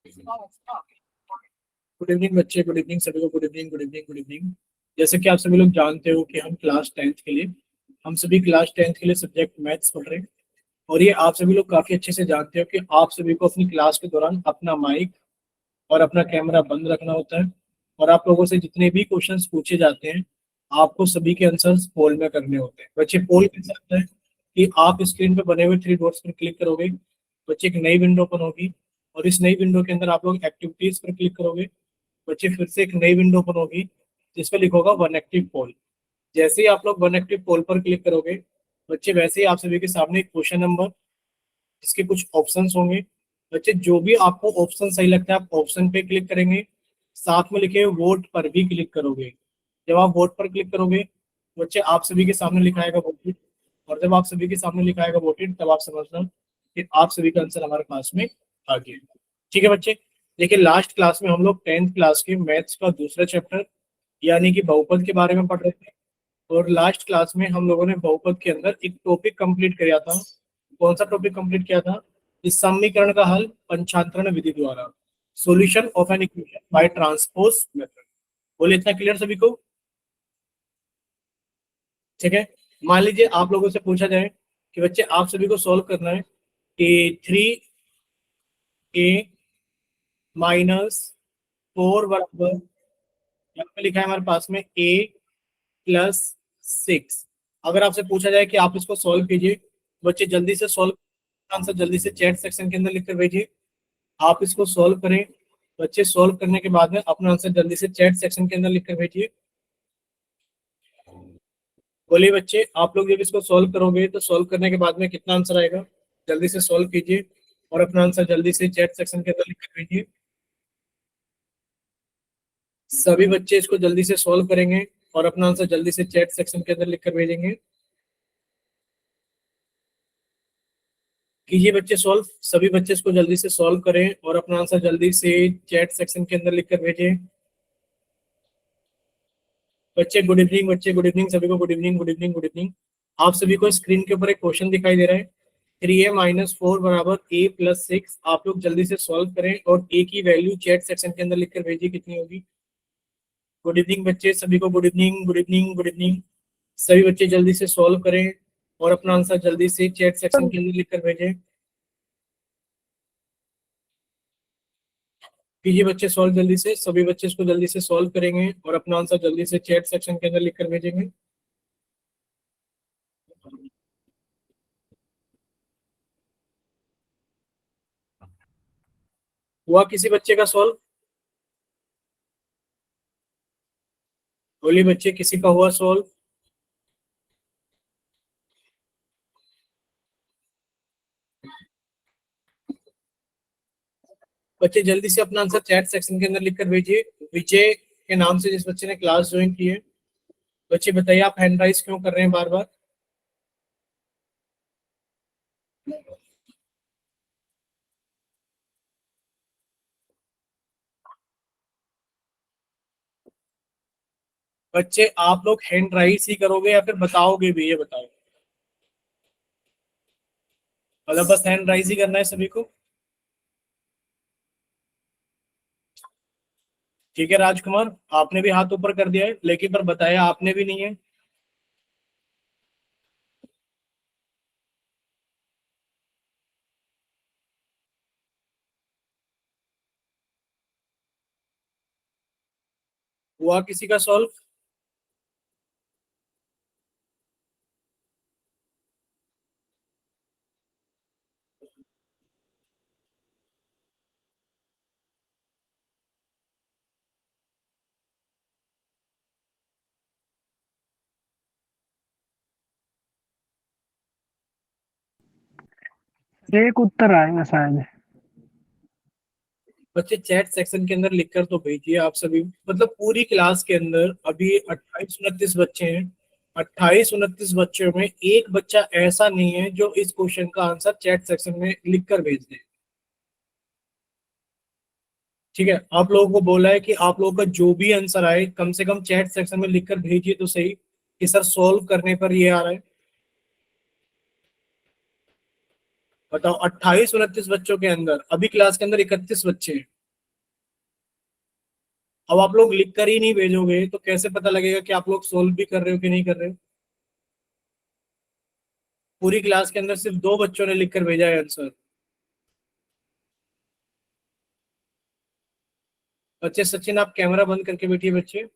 Good evening बच्चे, good evening सभी को, good evening good evening good evening. जैसे कि आप सभी लोग जानते हो कि हम सभी क्लास टेंथ के लिए सब्जेक्ट मैथ्स पढ़ रहे हैं। और ये आप सभी लोग काफी अच्छे से जानते हो कि आप सभी को अपनी क्लास के दौरान अपना माइक और अपना कैमरा बंद रखना होता है। और आप लोगों से जितने भी क्वेश्चंस पूछे जाते हैं, आपको सभी के आंसर्स पोल में करने होते हैं। बच्चे, पोल कैसे होता है कि आप स्क्रीन पे बने हुए थ्री डॉट्स पर क्लिक करोगे, बच्चे एक नई विंडो ओपन होगी। और इस नई विंडो के अंदर आप लोग एक्टिविटीज पर क्लिक करोगे, बच्चे फिर से एक नई विंडो ओपन होगी जिस पर लिखा होगा वन एक्टिव पोल। जैसे ही आप लोग वन एक्टिव पोल पर क्लिक करोगे, बच्चे वैसे ही आप सभी के सामने एक क्वेश्चन नंबर, इसके कुछ ऑप्शंस होंगे। बच्चे, जो भी आपको ऑप्शन सही लगता है आप ऑप्शन पे क्लिक करेंगे, साथ में लिखे वोट पर भी क्लिक करोगे। जब आप वोट पर क्लिक करोगे, बच्चे आप सभी के सामने लिखा आएगा वोटेड। और जब आप सभी के सामने लिखा आएगा वोटेड, तब आप समझना कि आप सभी का आंसर हमारे पास में आ गया। ठीक है बच्चे, देखिए लास्ट क्लास में हम लोग टेंथ क्लास के मैथ्स का दूसरा चैप्टर यानी कि बहुपद के बारे में पढ़ रहे थे। और लास्ट क्लास में हम लोगों ने बहुपद के अंदर एक टॉपिक कंप्लीट किया था। कौन सा टॉपिक कंप्लीट किया था? इस समीकरण का हल पंचांतरण विधि द्वारा, solution of an equation by transpose method. बोले, इतना क्लियर सभी को? ठीक है। मान लीजिए आप लोगों से पूछा जाए कि बच्चे आप सभी को सॉल्व करना है कि 3a - 4 बराबर, यहाँ पे लिखा है हमारे पास में a + 6। अगर आपसे पूछा जाए कि आप इसको सॉल्व कीजिए, बच्चे जल्दी से सॉल्व, आंसर जल्दी से चैट सेक्शन के अंदर लिख कर भेजिए। आप इसको सॉल्व करें, बच्चे सॉल्व करने के बाद में अपना आंसर जल्दी से चैट सेक्शन के अंदर लिख कर भेजिए। बोलिए बच्चे, आप लोग जब इसको सॉल्व करोगे तो सॉल्व करने के बाद में कितना आंसर आएगा? जल्दी से सॉल्व कीजिए और अपना आंसर जल्दी से चैट सेक्शन के अंदर लिख कर भेजिए। सभी बच्चे इसको जल्दी से सॉल्व करेंगे और अपना आंसर जल्दी से चैट सेक्शन के अंदर लिख कर भेजेंगे। कीजिए बच्चे सॉल्व, सभी बच्चे इसको जल्दी से सॉल्व करें और अपना आंसर जल्दी से चैट सेक्शन के अंदर लिख कर भेजें। बच्चे गुड इवनिंग, बच्चे गुड इवनिंग सभी को, good evening good evening good evening. आप सभी को स्क्रीन के ऊपर एक क्वेश्चन दिखाई दे रहा है, 3a - 4 बराबर a + 6। आप लोग जल्दी से सॉल्व करें और a की वैल्यू चैट सेक्शन के अंदर लिखकर भेजिए, कितनी होगी? गुड इवनिंग बच्चे सभी को, good evening good evening good evening. सभी बच्चे जल्दी से सॉल्व करें और अपना आंसर जल्दी से चैट सेक्शन के अंदर लिखकर भेजें। कीजिए बच्चे सॉल्व जल्दी से, सभी बच्चे इसको जल्दी से सॉल्व करेंगे और अपना आंसर जल्दी से चैट सेक्शन के अंदर लिखकर भेजेंगे। हुआ किसी बच्चे का सॉल्व? बोलिए बच्चे, किसी का हुआ सॉल्व? बच्चे जल्दी से अपना आंसर चैट सेक्शन के अंदर लिखकर भेजिए। विजय के नाम से जिस बच्चे ने क्लास ज्वाइन की है, बच्चे बताइए आप हैंड राइज क्यों कर रहे हैं बार बार? बच्चे आप लोग हैंड राइज ही करोगे या फिर बताओगे भी, ये बताओ। मतलब बस हैंड राइज ही करना है सभी को? ठीक है राजकुमार, आपने भी हाथ ऊपर कर दिया है, लेकिन पर बताया आपने भी नहीं है। हुआ किसी का सॉल्व? एक उत्तर आएगा शायद। बच्चे चैट सेक्शन के अंदर लिखकर तो भेजिए आप सभी, मतलब पूरी क्लास के अंदर अभी 28 29 बच्चे हैं। 28 29 बच्चों में एक बच्चा ऐसा नहीं है जो इस क्वेश्चन का आंसर चैट सेक्शन में लिखकर भेज दे। ठीक है, आप लोगों को बोला है कि आप लोगों का जो भी आंसर आए कम से कम चैट सेक्शन में लिखकर भेजिए तो सही कि सर सॉल्व करने पर ये आ रहा है। बताओ, 28 29 बच्चों के अंदर अभी क्लास के अंदर 31 बच्चे हैं। अब आप लोग लिख कर ही नहीं भेजोगे तो कैसे पता लगेगा कि आप लोग सोल्व भी कर रहे हो कि नहीं कर रहे हो? पूरी क्लास के अंदर सिर्फ 2 बच्चों ने लिख कर भेजा है आंसर। बच्चे, सचिन आप कैमरा बंद करके बैठिए बच्चे।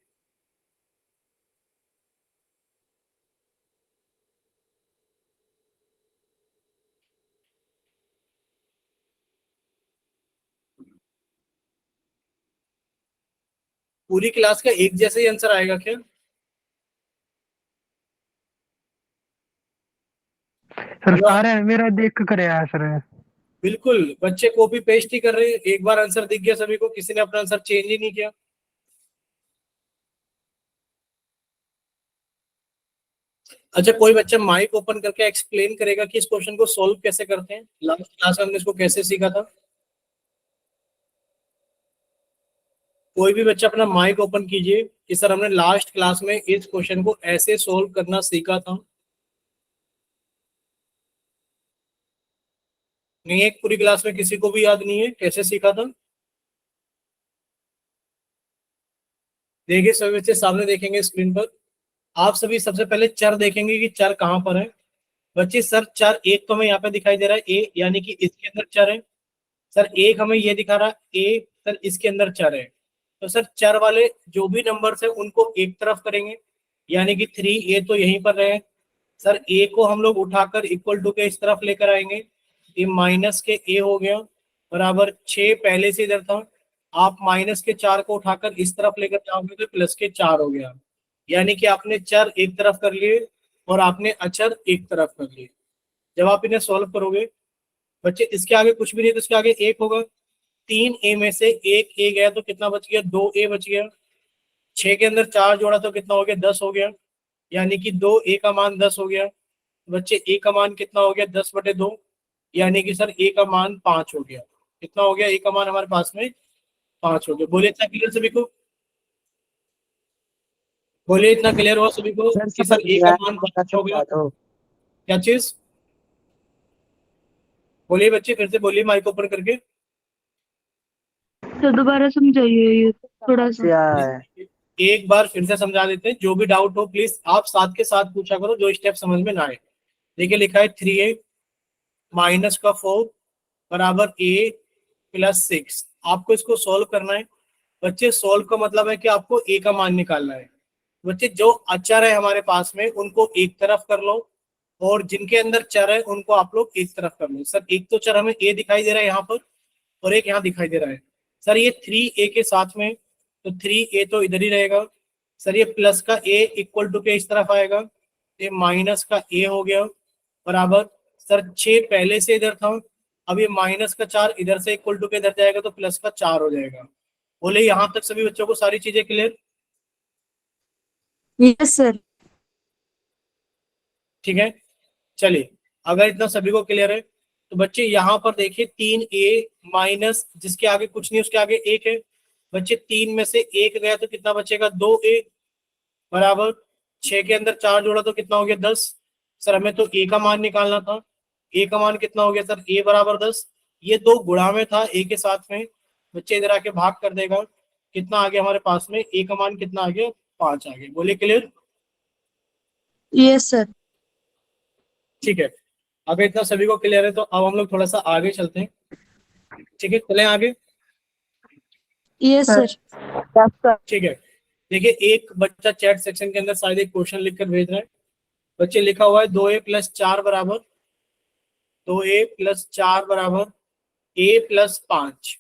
पूरी क्लास का एक जैसे ही आंसर आएगा क्या? सर हेलो, सारे मेरा देख कर करे आया सर। बिल्कुल बच्चे कॉपी पेस्ट ही कर रहे हैं, एक बार आंसर दिख गया सभी को, किसी ने अपना आंसर चेंज ही नहीं किया। अच्छा, कोई बच्चा माइक ओपन करके एक्सप्लेन करेगा कि इस क्वेश्चन को सॉल्व कैसे करते हैं? लास्ट क्लास में हमने इसको कैसे सीखा था? कोई भी बच्चा अपना माइक ओपन कीजिए कि सर हमने लास्ट क्लास में इस क्वेश्चन को ऐसे सॉल्व करना सीखा था। नहीं है पूरी क्लास में किसी को भी याद नहीं है कैसे सीखा था? देखिए सभी बच्चे सामने देखेंगे स्क्रीन पर। आप सभी सबसे पहले चर देखेंगे कि चर कहां पर है। बच्चे सर चर एक तो हमें यहाँ पे दिखाई दे रहा है ए, यानी कि इसके अंदर चर है। सर एक हमें ये दिखा रहा है ए, सर इसके अंदर चर है। तो सर चर वाले जो भी नंबर्स है उनको एक तरफ करेंगे, यानी कि 3a तो यहीं पर रहे। सर ए को हम लोग उठाकर इक्वल टू के इस तरफ लेकर आएंगे, ये माइनस के ए हो गया, बराबर 6 पहले से इधर था। आप माइनस के 4 को उठाकर इस तरफ लेकर जाओगे तो प्लस के 4 हो गया, यानी कि आपने चर एक तरफ कर लिए और आपने अचर एक तरफ कर लिए। जब आप इन्हें सॉल्व करोगे बच्चे, इसके आगे कुछ भी नहीं तो इसके आगे एक होगा। 3a में से एक ए गया तो कितना बच गया? 2a बच गया। 6 के अंदर 4 जोड़ा तो कितना हो गया? 10 हो गया, यानी कि 2a का मान 10 हो गया। बच्चे ए का मान कितना हो गया? 10/2, यानी कि सर ए का मान 5 हो गया। कितना हो गया? ए का मान हमारे पास में 5 हो गया। बोलिए इतना क्लियर सभी को? बोलिए इतना क्लियर हुआ सभी को सर कि समझ सर ए का गया, मान दोबारा 5 हो गया? समझा दो। क्या चीज? बोलिए बच्चे, फिर से बोलिए माइक ओपन करके। तो दोबारा समझाइए ये थोड़ा सा। समस्या है। एक बार फिर से समझा देते हैं, जो भी डाउट हो प्लीज आप साथ के साथ पूछा करो, जो स्टेप समझ में ना आए। देखिए लिखा है 3a माइनस का 4 बराबर a प्लस 6। आपको इसको सॉल्व करना है। बच्चे सॉल्व का मतलब है कि आपको a का मान निकालना है। बच्चे जो अचर है हमारे पास में उनको एक तरफ कर लो, और जिनके अंदर चर है उनको आप लोग एक तरफ कर लो। सर एक तो चर हमें a दिखाई दे रहा है यहाँ पर, और एक यहाँ दिखाई दे रहा है। सर ये 3a के साथ में, तो 3a तो इधर ही रहेगा। सर ये प्लस का a इक्वल टू के इस तरफ आएगा, ये माइनस का a हो गया, बराबर सर 6 पहले से इधर था, अब ये माइनस का 4 इधर से इक्वल टू के इधर जाएगा तो प्लस का 4 हो जाएगा। बोले यहां तक सभी बच्चों को सारी चीजें क्लियर? Yes sir. ठीक है, चलिए अगर इतना सभी को क्लियर है तो बच्चे यहाँ पर देखिए 3a माइनस जिसके आगे कुछ नहीं उसके आगे एक है। बच्चे 3 में से एक गया तो कितना बचेगा? 2a, बराबर 6 के अंदर 4 जोड़ा तो कितना हो गया? 10। सर हमें तो a का मान निकालना था, a का मान कितना हो गया सर? a बराबर 10। ये दो गुणा में था a के साथ में, बच्चे इधर आके भाग कर देगा, कितना आ गया हमारे पास में? a का मान कितना आ गया? 5 आ गया। बोले क्लियर? Yes sir. ठीक है, अगर इतना सभी को क्लियर है तो अब हम लोग थोड़ा सा आगे चलते हैं। ठीक है, चलें आगे। Yes sir. ठीक है, देखिए एक बच्चा चैट सेक्शन के अंदर शायद एक क्वेश्चन लिखकर भेज रहा है। बच्चे लिखा हुआ है 2a प्लस 4 बराबर, 2a प्लस 4 बराबर a प्लस 5।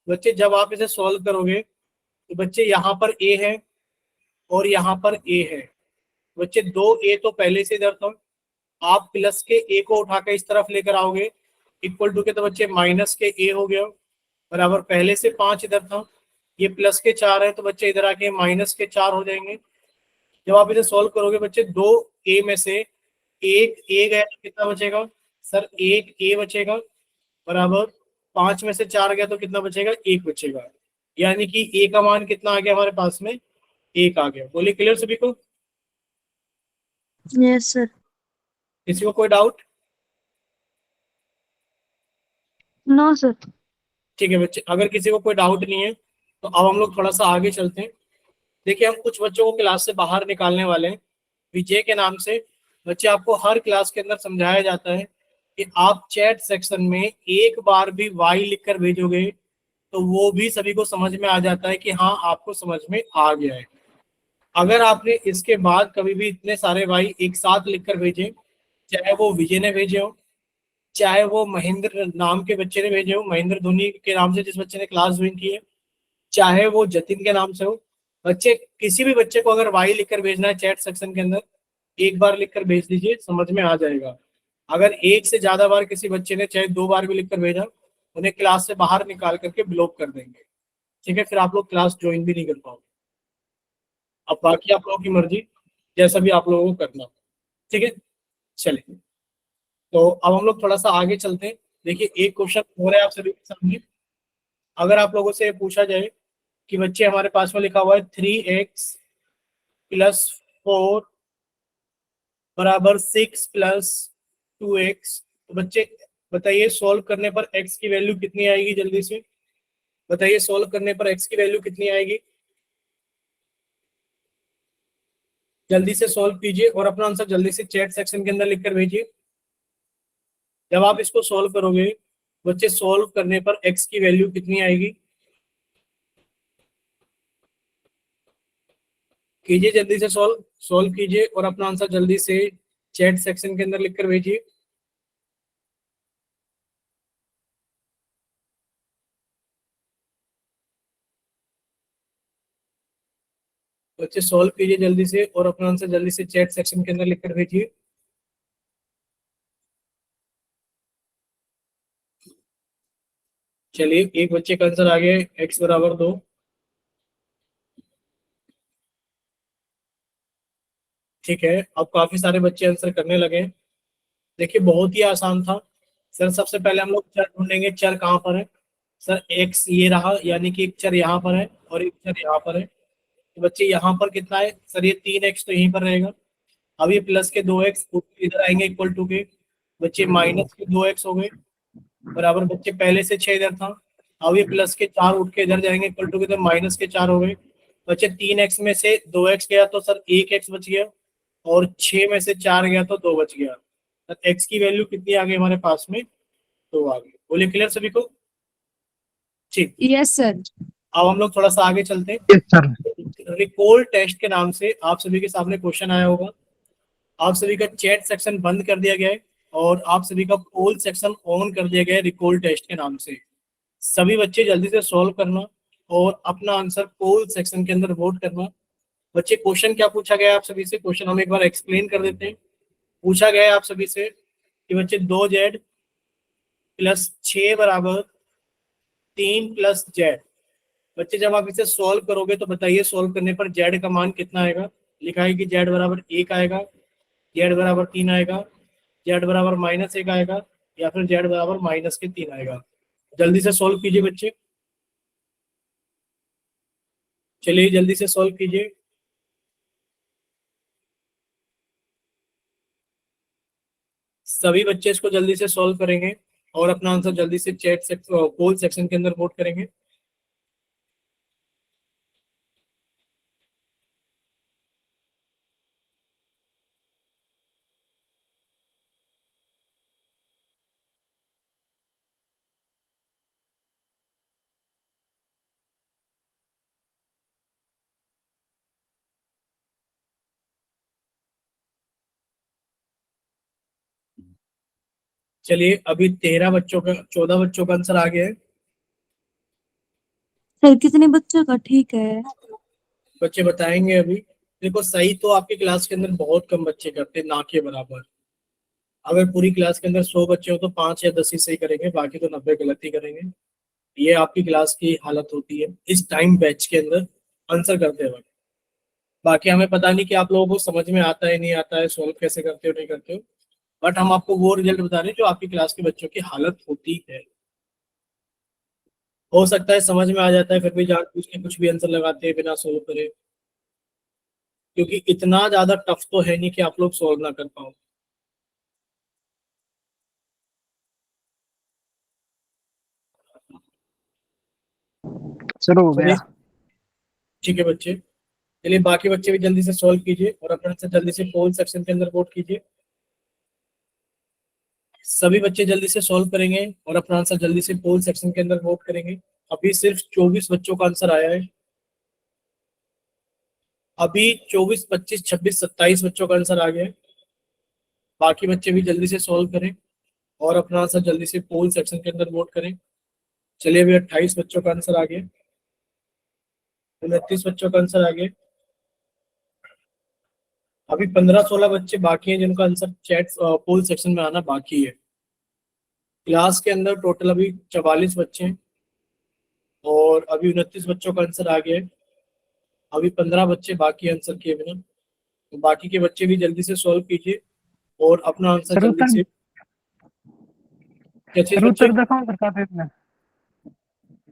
बच्चे जब आप इसे सॉल्व करोगे तो बच्चे यहाँ पर a है और यहाँ पर a है। बच्चे 2a तो पहले से इधर था, आप प्लस के a को उठाकर इस तरफ लेकर आओगे इक्वल टू के, तो बच्चे माइनस के a हो गया, बराबर पहले से 5 इधर था, ये प्लस के 4 है तो बच्चे इधर आके माइनस के 4 हो जाएंगे। जब आप इसे सॉल्व करोगे बच्चे 2a में से एक a गया तो कितना बचेगा? सर एक a बचेगा, बराबर 5 में से 4 गया तो कितना बचेगा? 1 बचेगा, यानी कि a का मान कितना आ गया हमारे पास में? 1 आ गया। बोलिए क्लियर सभी को? Yes sir. किसी को कोई डाउट? No sir. ठीक है बच्चे, अगर किसी को कोई डाउट नहीं है तो अब हम लोग थोड़ा सा आगे चलते हैं। देखिए, हम कुछ बच्चों को क्लास से बाहर निकालने वाले हैं विजय के नाम से। बच्चे, आपको हर क्लास के अंदर समझाया जाता है कि आप चैट सेक्शन में एक बार भी वाई लिखकर भेजोगे तो वो भी सभी को समझ में आ जाता है कि हाँ, आपको समझ में आ गया है। अगर आपने इसके बाद कभी भी इतने सारे वाई एक साथ लिखकर भेजे, चाहे वो विजय ने भेजे हो, चाहे वो महेंद्र नाम के बच्चे ने भेजे हो, महेंद्र धोनी के नाम से जिस बच्चे ने क्लास ज्वाइन की है, चाहे वो जतिन के नाम से हो, बच्चे किसी भी बच्चे को अगर वाई लिखकर भेजना है चैट सेक्शन के अंदर, एक बार लिखकर भेज दीजिए, समझ में आ जाएगा। अगर एक से ज्यादा बार किसी बच्चे ने चाहे 2 बार भी लिखकर भेजा, उन्हें क्लास से बाहर निकाल करके ब्लॉक कर देंगे। ठीक है, फिर आप लोग क्लास ज्वाइन भी नहीं कर पाओगे। अब बाकी आप लोगों की मर्जी, जैसा भी आप लोगों को करना। ठीक है, चलिए। तो अब हम लोग थोड़ा सा आगे चलते हैं। देखिए, एक क्वेश्चन हो रहा है आप सभी के सामने। अगर आप लोगों से पूछा जाए कि बच्चे, हमारे पास में लिखा हुआ है 3x + 4 बराबर 6 + 2x। तो बच्चे बताइए, सॉल्व करने पर x की वैल्यू कितनी आएगी? जल्दी से बताइए, सॉल्व करने पर x की वैल्यू कितनी आएगी? जल्दी से सॉल्व कीजिए और अपना आंसर जल्दी से चैट सेक्शन के अंदर लिखकर भेजिए। जब आप इसको सॉल्व करोगे, बच्चे, सॉल्व करने पर x की वैल्यू कितनी आएगी? कीजिए, जल्दी से सॉल्व सॉल्व कीजिए और अपना आंसर जल्दी से चैट सेक्शन के अंदर लिखकर भेजिए। बच्चे, सॉल्व कीजिए जल्दी से और अपना आंसर जल्दी से चैट सेक्शन के अंदर लिखकर भेजिए। चलिए, एक बच्चे का आंसर आ गया, x बराबर 2। ठीक है, अब काफी सारे बच्चे आंसर करने लगे। देखिए, बहुत ही आसान था। सर, सबसे पहले हम लोग चर ढूंढेंगे, चर कहाँ पर है। सर, x ये रहा, यानी कि एक चर यहाँ पर है और एक चर यहाँ पर है। तो बच्चे, यहाँ पर कितना है? सर, ये 3x तो यहीं पर रहेगा। अब ये प्लस के 2x इधर आएंगे इक्वल टू के। बच्चे, माइनस के 2x हो गए बराबर। बच्चे, पहले से 6 इधर था। अब ये प्लस के 4 उठ के इधर जाएंगे इक्वल टू के, तो माइनस के 4 हो गए। बच्चे, 3x में से 2x गया तो सर 1x बच गया, और 6 में से 4 गया तो 2 बच गया। सर, x की वैल्यू कितनी आ गई हमारे पास में? 2 आ गई। बोले क्लियर सभी को? ठीक। Yes sir. अब हम लोग थोड़ा सा आगे चलते हैं। Yes sir. रिकॉल टेस्ट के नाम से आप सभी के सामने क्वेश्चन आया होगा। आप सभी का चैट सेक्शन बंद कर दिया गया है और आप सभी का पोल सेक्शन ऑन कर दिया गया है रिकॉल टेस्ट के नाम से। सभी बच्चे जल्दी से सॉल्व करना और अपना आंसर पोल सेक्शन के अंदर वोट करना। बच्चे, क्वेश्चन क्या पूछा गया है आप सभी से? क्वेश्चन हम एक बार एक्सप्लेन कर देते हैं। पूछा गया है आप सभी से कि बच्चे, 2z + 6 बराबर 3 + z। बच्चे, जब आप इसे सॉल्व करोगे तो बताइए, सॉल्व करने पर z का मान कितना आएगा? लिखा है कि z बराबर 1 आएगा, z बराबर 3 आएगा, z बराबर -1 आएगा, या फिर z बराबर -3 आएगा। जल्दी से सॉल्व कीजिए बच्चे। चलिए, जल्दी से सॉल्व कीजिए। सभी बच्चे इसको जल्दी से सॉल्व करेंगे और अपना आंसर जल्दी से पोल सेक्शन के अंदर वोट करेंगे। चलिए, अभी 14 बच्चों का आंसर आ गया है। सर, कितने बच्चों का? ठीक है। बच्चे बताएंगे अभी। देखो, सही तो आपकी क्लास के अंदर बहुत कम बच्चे करते हैं, ना के बराबर। अगर पूरी क्लास के अंदर 100 बच्चे हो तो 5 या 10 ही सही करेंगे, बाकी तो 90 गलत ही करेंगे। ये आपकी क्लास की हालत होती है इस टाइम बैच के अंदर आंसर करते वक्त। बाकी हमें पता नहीं कि आप लोगों को समझ में आता है नहीं आता है, सॉल्व कैसे करते हो नहीं करते हो, बट हम आपको वो रिजल्ट बता रहे हैं जो आपकी क्लास के बच्चों की हालत होती है। हो सकता है समझ में आ जाता है, फिर भी जान पूछ के कुछ भी आंसर लगाते हैं बिना सोल्व करे, क्योंकि इतना ज्यादा टफ तो है नहीं कि आप लोग सोल्व ना कर पाओ। शुरू हो चलिए गया। ठीक है बच्चे, चलिए बाकी बच्चे भी जल्दी से सॉल्व कीजिए और अपने से जल्दी से पोल सेक्शन के अंदर वोट कीजिए। सभी बच्चे जल्दी से सॉल्व करेंगे और अपना आंसर जल्दी से पोल सेक्शन के अंदर वोट करेंगे। अभी सिर्फ 24 बच्चों का आंसर आया है। अभी 24, 25, 26, 27 बच्चों का आंसर आ गया है। बाकी बच्चे भी जल्दी से सॉल्व करें और अपना आंसर जल्दी से पोल सेक्शन के अंदर वोट करें। चलिए अभी 28 बच्चों का आंसर आ गया, 29 बच्चों का आंसर आ गया। अभी 15-16 बच्चे बाकी हैं जिनका आंसर चैट पोल सेक्शन में आना बाकी है। क्लास के अंदर टोटल अभी 44 बच्चे हैं और अभी 29 बच्चों का आंसर आ गया है। अभी 15 बच्चे बाकी आंसर किए बिना, तो बाकी के बच्चे भी जल्दी से सॉल्व कीजिए और अपना आंसर सर जल्दी उत्तर से। क्या चीज सर बच्चे? उत्तर दिखाऊं सर काफी में?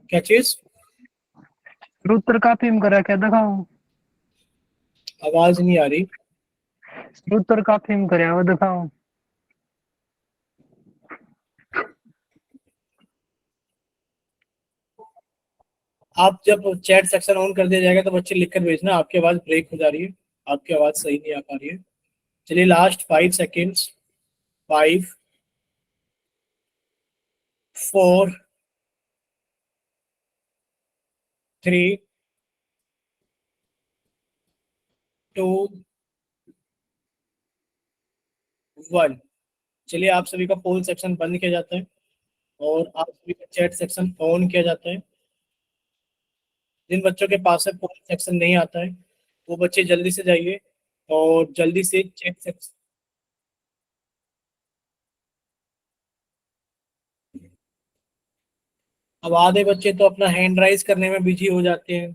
क्या चीज? सर उत्तर काफी में करा क्या दिखाऊं? आवाज नहीं आ रही। सर उत्तर काफी में करा वो दिखाऊं? आप जब चैट सेक्शन ऑन कर दिया जाएगा तो बच्चे लिखकर भेजना। आपकी आवाज ब्रेक हो जा रही है, आपकी आवाज सही नहीं आ पा रही है। चलिए लास्ट 5 सेकेंड्स। 5, 4, 3, 2, 1। चलिए आप सभी का पोल सेक्शन बंद किया जाता है और आप सभी का चैट सेक्शन ऑन किया जाता है। जिन बच्चों के पास में पोल सेक्शन नहीं आता है वो बच्चे जल्दी से जाइए और जल्दी से चैट सेक्शन। अब आधे बच्चे तो अपना हैंड राइज करने में बिजी हो जाते हैं,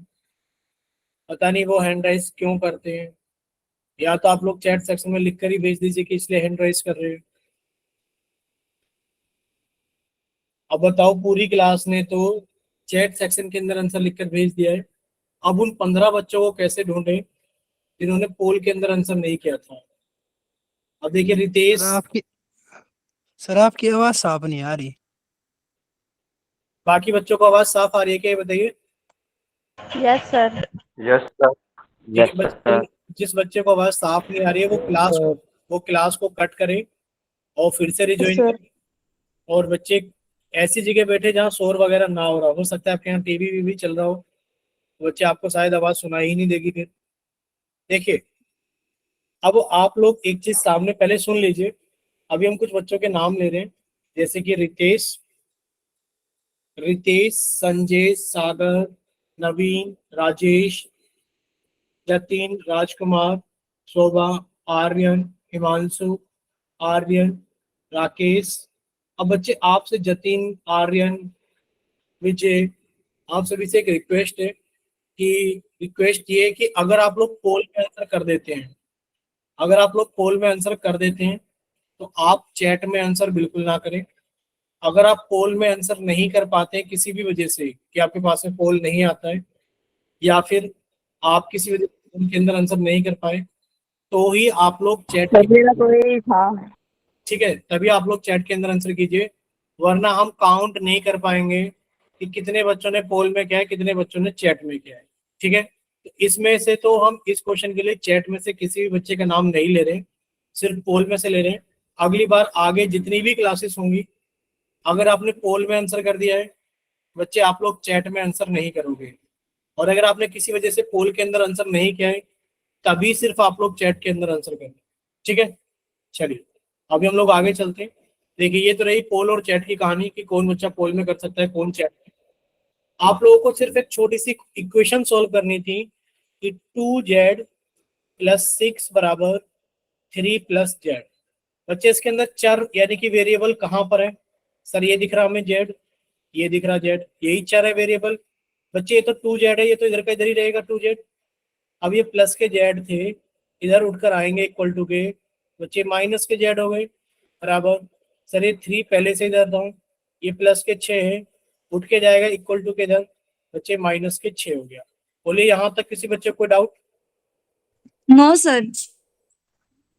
पता नहीं वो हैंड राइज क्यों करते हैं। या तो आप लोग चैट सेक्शन में लिख कर ही भेज दीजिए कि इसलिए हैंड राइज कर रहे हैं। अब बताओ, पूरी क्लास ने तो चैट सेक्शन के अंदर आंसर लिखकर भेज दिया है। अब उन 15 बच्चों को कैसे ढूंढे जिन्होंने पोल के अंदर आंसर नहीं किया था? अब देखिए सर रितेश। आपकी सर आपकी आवाज साफ नहीं आ रही। बाकी बच्चों को आवाज साफ आ रही है क्या, ये बताइए। Yes sir. Yes sir. ठीक यस है बच्चे, सर। जिस बच्चे को आवाज साफ नहीं आ रही है वो क्लास को कट करे और फिर से रिज्वाइन सर करे। और बच्चे ऐसी जगह बैठे जहाँ शोर वगैरह ना हो सकता है आपके यहाँ टीवी वीवी चल रहा हो, तो बच्चे आपको शायद आवाज सुनाई ही नहीं देगी फिर। देखिए अब आप लोग एक चीज सामने पहले सुन लीजिए। अभी हम कुछ बच्चों के नाम ले रहे हैं, जैसे कि रितेश, संजय, सागर, नवीन, राजेश, जतिन, राजकुमार, शोभा, आर्यन, हिमांशु, आर्यन, राकेश। अब बच्चे आपसे जतिन, आर्यन, विजय, आप सभी से एक रिक्वेस्ट है कि रिक्वेस्ट ये है कि अगर आप लोग पोल में आंसर कर देते हैं, अगर आप लोग पोल में आंसर कर देते हैं तो आप चैट में आंसर बिल्कुल ना करें। अगर आप पोल में आंसर नहीं कर पाते हैं किसी भी वजह से, कि आपके पास में पोल नहीं आता है या फिर आप किसी वजह से पोल के अंदर आंसर नहीं कर पाए, तो ही आप लोग चैट, मेरा तो यही था। ठीक है, तभी आप लोग चैट के अंदर आंसर कीजिए। वरना हम काउंट नहीं कर पाएंगे कि कितने बच्चों ने पोल में किया है, कितने बच्चों ने चैट में किया है। ठीक है, तो इसमें से तो हम इस क्वेश्चन के लिए चैट में से किसी भी बच्चे का नाम नहीं ले रहे, सिर्फ पोल में से ले रहे हैं। अगली बार आगे जितनी भी क्लासेस होंगी, अगर आपने पोल में आंसर कर दिया है बच्चे, आप लोग चैट में आंसर नहीं करोगे। और अगर आपने किसी वजह से पोल के अंदर आंसर नहीं किया है, तभी सिर्फ आप लोग चैट के अंदर आंसर करें। ठीक है, चलिए अभी हम लोग आगे चलते हैं। देखिए ये तो रही पोल और चैट की कहानी कि कौन बच्चा पोल में कर सकता है, कौन चैट में। आप लोगों को सिर्फ एक छोटी सी इक्वेशन सॉल्व करनी थी कि 2z + 6 = 3 + z। बच्चे इसके अंदर चर यानी कि वेरिएबल कहाँ पर है? सर ये दिख रहा हमें z, ये दिख रहा z, यही चर है वेरिएबल। बच्चे ये तो 2z है, ये तो इधर का इधर ही रहेगा 2z। अब ये प्लस के z थे, इधर उठकर आएंगे इक्वल टू के, बच्चे माइनस के z हो गए बराबर। सर ये 3 पहले से इधर था, ये प्लस के 6 है, उठ के जाएगा इक्वल टू के इधर, बच्चे माइनस के 6 हो गया। बोलिए यहाँ तक किसी बच्चे को डाउट? No sir.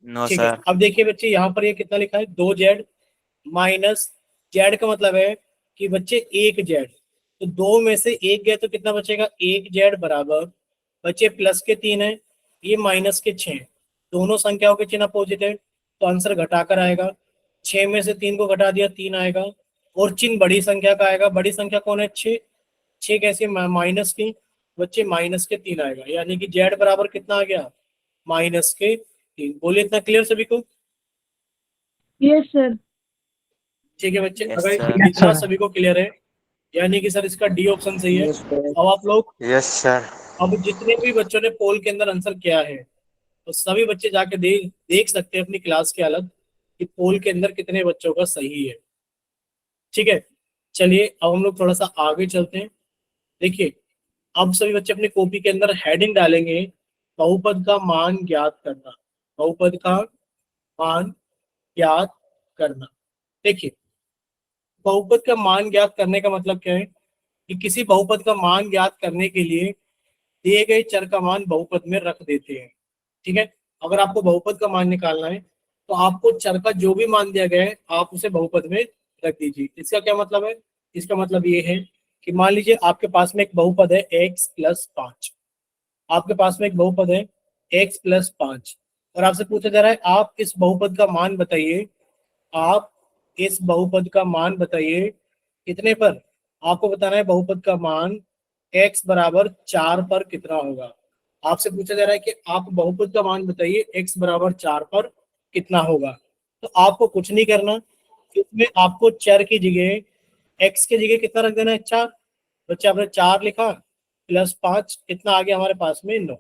नो ठीक है, सर। अब देखिए बच्चे यहाँ पर ये कितना लिखा है, 2z माइनस z का मतलब है कि बच्चे 1z, तो 2 में से 1 गया तो कितना बचेगा, 1z बराबर बचे प्लस के 3 है, ये माइनस के 6, दोनों संख्याओं के चिन्ह अपोजिट है तो आंसर घटाकर आएगा। 6 में से 3 को घटा दिया 3 आएगा, और चिन्ह बड़ी संख्या का आएगा। बड़ी संख्या कौन है, 6। 6 कैसे, माइनस की, बच्चे माइनस के 3 आएगा, यानी कि z बराबर कितना आ गया, माइनस के 3। बोलिए इतना क्लियर सभी को? Yes sir. ठीक है बच्चे, Yes, अगर sir. इतना Yes, sir. सभी को क्लियर है, यानी कि सर इसका डी ऑप्शन सही है। Yes, sir. अब आप लोग, Yes, sir. अब जितने भी बच्चों ने पोल के अंदर आंसर किया है तो सभी बच्चे जाके देख सकते हैं अपनी क्लास के अलग कि पोल के अंदर कितने बच्चों का सही है। ठीक है, चलिए अब हम लोग थोड़ा सा आगे चलते हैं। देखिए, अब सभी बच्चे अपनी कॉपी के अंदर हेडिंग डालेंगे, बहुपद का मान ज्ञात करना। बहुपद का मान ज्ञात करना। देखिए, बहुपद का मान ज्ञात करने का मतलब क्या है कि किसी बहुपद का मान ज्ञात करने के लिए दिए गए चर का मान बहुपद में रख देते हैं। ठीक है, अगर आपको बहुपद का मान निकालना है तो आपको चर का जो भी मान दिया गया है आप उसे बहुपद में रख दीजिए। इसका क्या मतलब है, इसका मतलब ये है कि मान लीजिए आपके पास में एक बहुपद है x+5, आपके पास में एक बहुपद है x+5 और आपसे पूछा जा रहा है आप इस बहुपद का मान बताइए, आप इस बहुपद का मान बताइए कितने पर, आपको बताना है बहुपद का मान x बराबर 4 पर कितना होगा। आपसे पूछा जा रहा है कि आप बहुपद का मान बताइए x बराबर 4 पर कितना होगा। तो आपको कुछ नहीं करना, इसमें आपको चर की जगह x की जगह कितना रख देना है, 4। बच्चे आपने 4 लिखा +5 कितना आ गया हमारे पास में, 9।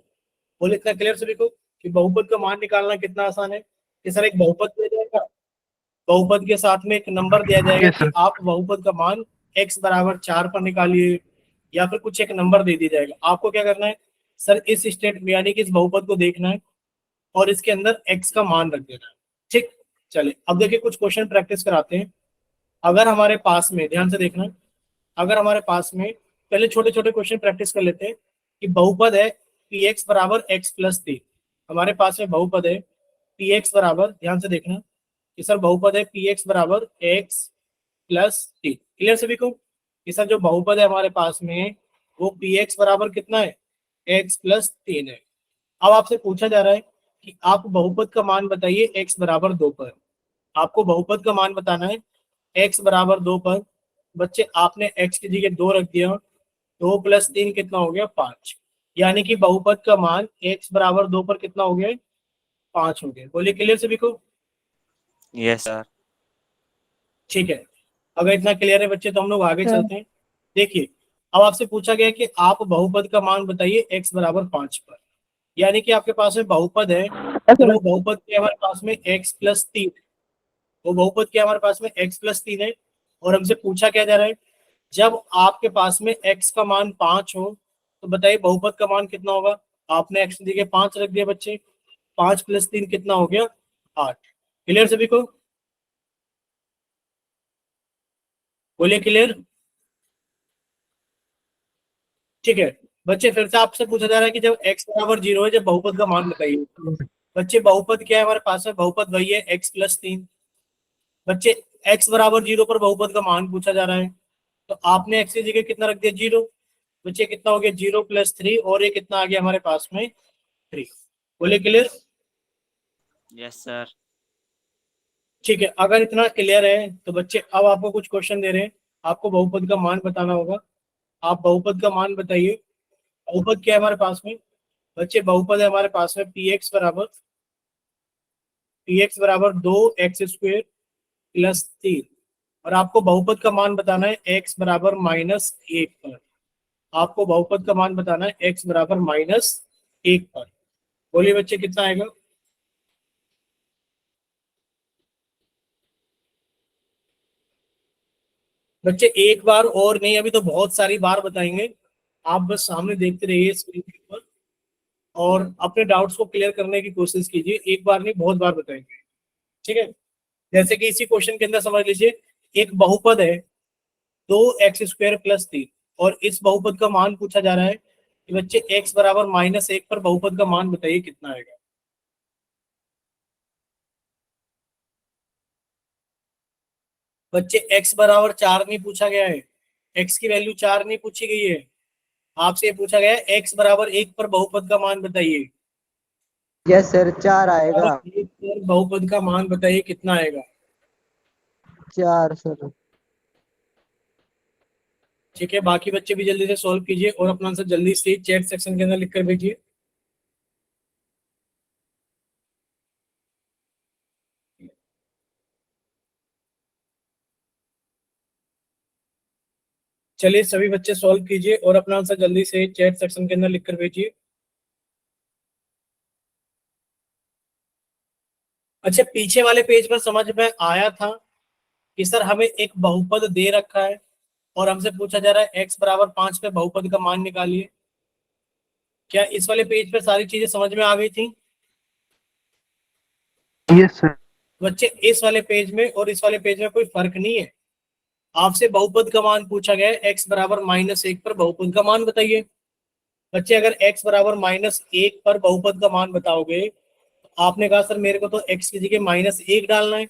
बोले इतना क्लियर सभी को कि बहुपद का मान निकालना कितना आसान है कि सर एक बहुपद दिया जाएगा, बहुपद के साथ में एक नंबर दिया जाएगा Yes, कि sir. आप बहुपद का मान x बराबर 4 पर निकालिए, या फिर कुछ एक नंबर दे दिया जाएगा। आपको क्या करना है सर, इस स्टेट में यानी कि इस बहुपद को देखना है और इसके अंदर x का मान रख देना है। ठीक, चलिए अब देखिए कुछ क्वेश्चन प्रैक्टिस कराते हैं। अगर हमारे पास में, ध्यान से देखना, अगर हमारे पास में, पहले छोटे छोटे क्वेश्चन प्रैक्टिस कर लेते हैं कि बहुपद है px बराबर x+3। हमारे पास में बहुपद है px बराबर, ध्यान से देखना कि सर बहुपद है px बराबर x+3। क्लियर सभी को कि सर जो बहुपद है हमारे पास में वो px बराबर कितना है, x+3 है। अब आपसे पूछा जा रहा है कि आप बहुपद का मान बताइए x बराबर 2 पर। आपको बहुपद का मान बताना है x बराबर 2 पर। बच्चे आपने x की जगह 2 रख दिया, 2 + 3 कितना हो गया, 5। यानी कि बहुपद का मान x बराबर 2 पर कितना हो गया, 5 हो गया। बोलिए क्लियर सभी को? Yes, sir. ठीक है, अगर इतना क्लियर है बच्चे तो हम लोग आगे सर। चलते हैं। देखिए, अब आपसे पूछा गया कि आप बहुपद का मान बताइए x बराबर 5 पर, यानी कि आपके पास में बहुपद है और वो बहुपद के हमारे पास में x+3, वो बहुपद के हमारे पास में x+3 है और हमसे पूछा क्या जा रहा है, जब आपके पास में x का मान 5 हो तो बताइए बहुपद का मान कितना होगा। आपने x की जगह 5 रख दिया बच्चे, 5 + 3 कितना हो गया, 8। क्लियर सभी को? बोलिए क्लियर? ठीक है बच्चे, फिर से आपसे पूछा जा रहा है कि जब x बराबर 0 है जब बहुपद का मान बताइए। बच्चे बहुपद क्या है हमारे पास में, बहुपद वही है x+3। बच्चे x बराबर 0 पर बहुपद का मान पूछा जा रहा है तो आपने x की जगह कितना रख दिया, 0। बच्चे कितना हो गया, 0 + 3 और ये कितना आ गया हमारे पास में, 3। बोले क्लियर? Yes, sir. ठीक है, अगर इतना क्लियर है तो बच्चे अब आपको कुछ क्वेश्चन दे रहे हैं, आपको बहुपद का मान बताना होगा। आप बहुपद का मान बताइए। बहुपद क्या है हमारे पास में, बच्चे बहुपद है हमारे पास में px बराबर 2x² + 3 और आपको बहुपद का मान बताना है x बराबर -1 पर। आपको बहुपद का मान बताना है x बराबर -1 पर। बोलिए बच्चे कितना आएगा? बच्चे एक बार और नहीं, अभी तो बहुत सारी बार बताएंगे, आप बस सामने देखते रहिए स्क्रीन के ऊपर और अपने डाउट्स को क्लियर करने की कोशिश कीजिए। एक बार नहीं, बहुत बार बताएंगे। ठीक है, जैसे कि इसी क्वेश्चन के अंदर समझ लीजिए एक बहुपद है 2x² + 3 और इस बहुपद का मान पूछा जा रहा है कि बच्चे x बराबर -1 पर बहुपद का मान बताइए कितना आएगा। बच्चे x बराबर 4 नहीं पूछा गया है, x की वैल्यू 4 नहीं पूछी गई है, आपसे ये पूछा गया है x बराबर 1 पर बहुपद का मान बताइए। यस सर 4 आएगा। और 1 पर बहुपद का मान बताइए कितना आएगा। 4 सर। ठीक है, बाकी बच्चे भी जल्दी से सॉल्व कीजिए और अपना आंसर जल्दी से चैट सेक्शन के अंदर लिख कर भेजिए। चलिए सभी बच्चे सॉल्व कीजिए और अपना आंसर जल्दी से चैट सेक्शन के अंदर लिख कर भेजिए। अच्छा, पीछे वाले पेज पर समझ में आया था कि सर हमें एक बहुपद दे रखा है और हमसे पूछा जा रहा है x बराबर 5 पे बहुपद का मान निकालिए। क्या इस वाले पेज पर सारी चीजें समझ में आ गई थी यस सर। बच्चे? इस वाले पेज में और इस वाले पेज में कोई फर्क नहीं है। आपसे बहुपद का मान पूछा गया है, x बराबर -1 पर बहुपद का मान बताइए। बच्चे अगर x बराबर -1 पर बहुपद का मान बताओगे तो आपने कहा सर मेरे को तो x की जगह -1 डालना है।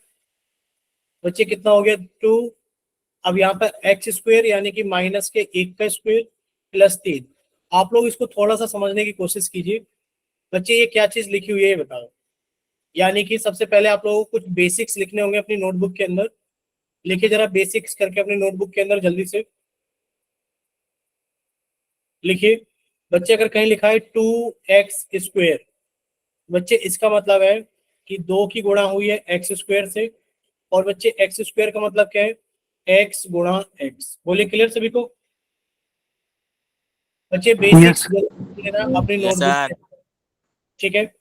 बच्चे कितना हो गया 2। अब यहाँ पर एक्स स्क्वेयर यानी कि माइनस के 1 का स्क्वेयर प्लस 3। आप लोग इसको थोड़ा सा समझने की कोशिश कीजिए। बच्चे ये क्या चीज लिखी हुई है ये बताओ। यानी कि सबसे पहले आप लोगों को कुछ बेसिक्स लिखने होंगे अपनी नोटबुक के अंदर। लिखिए जरा बेसिक्स करके अपनी नोटबुक के अंदर जल्दी से लिखिए। बच्चे अगर कहीं लिखा है 2x स्क्वेयर, बच्चे इसका मतलब है कि 2 की गुणा हुई है एक्स स्क्वेयर से। और बच्चे एक्स स्क्वेयर का मतलब क्या है, एक्स गुणा एक्स। बोलिए क्लियर सभी को? बच्चे बेसिक्स यस लेना अपनी यस नोटबुक सर। से। ठीक है,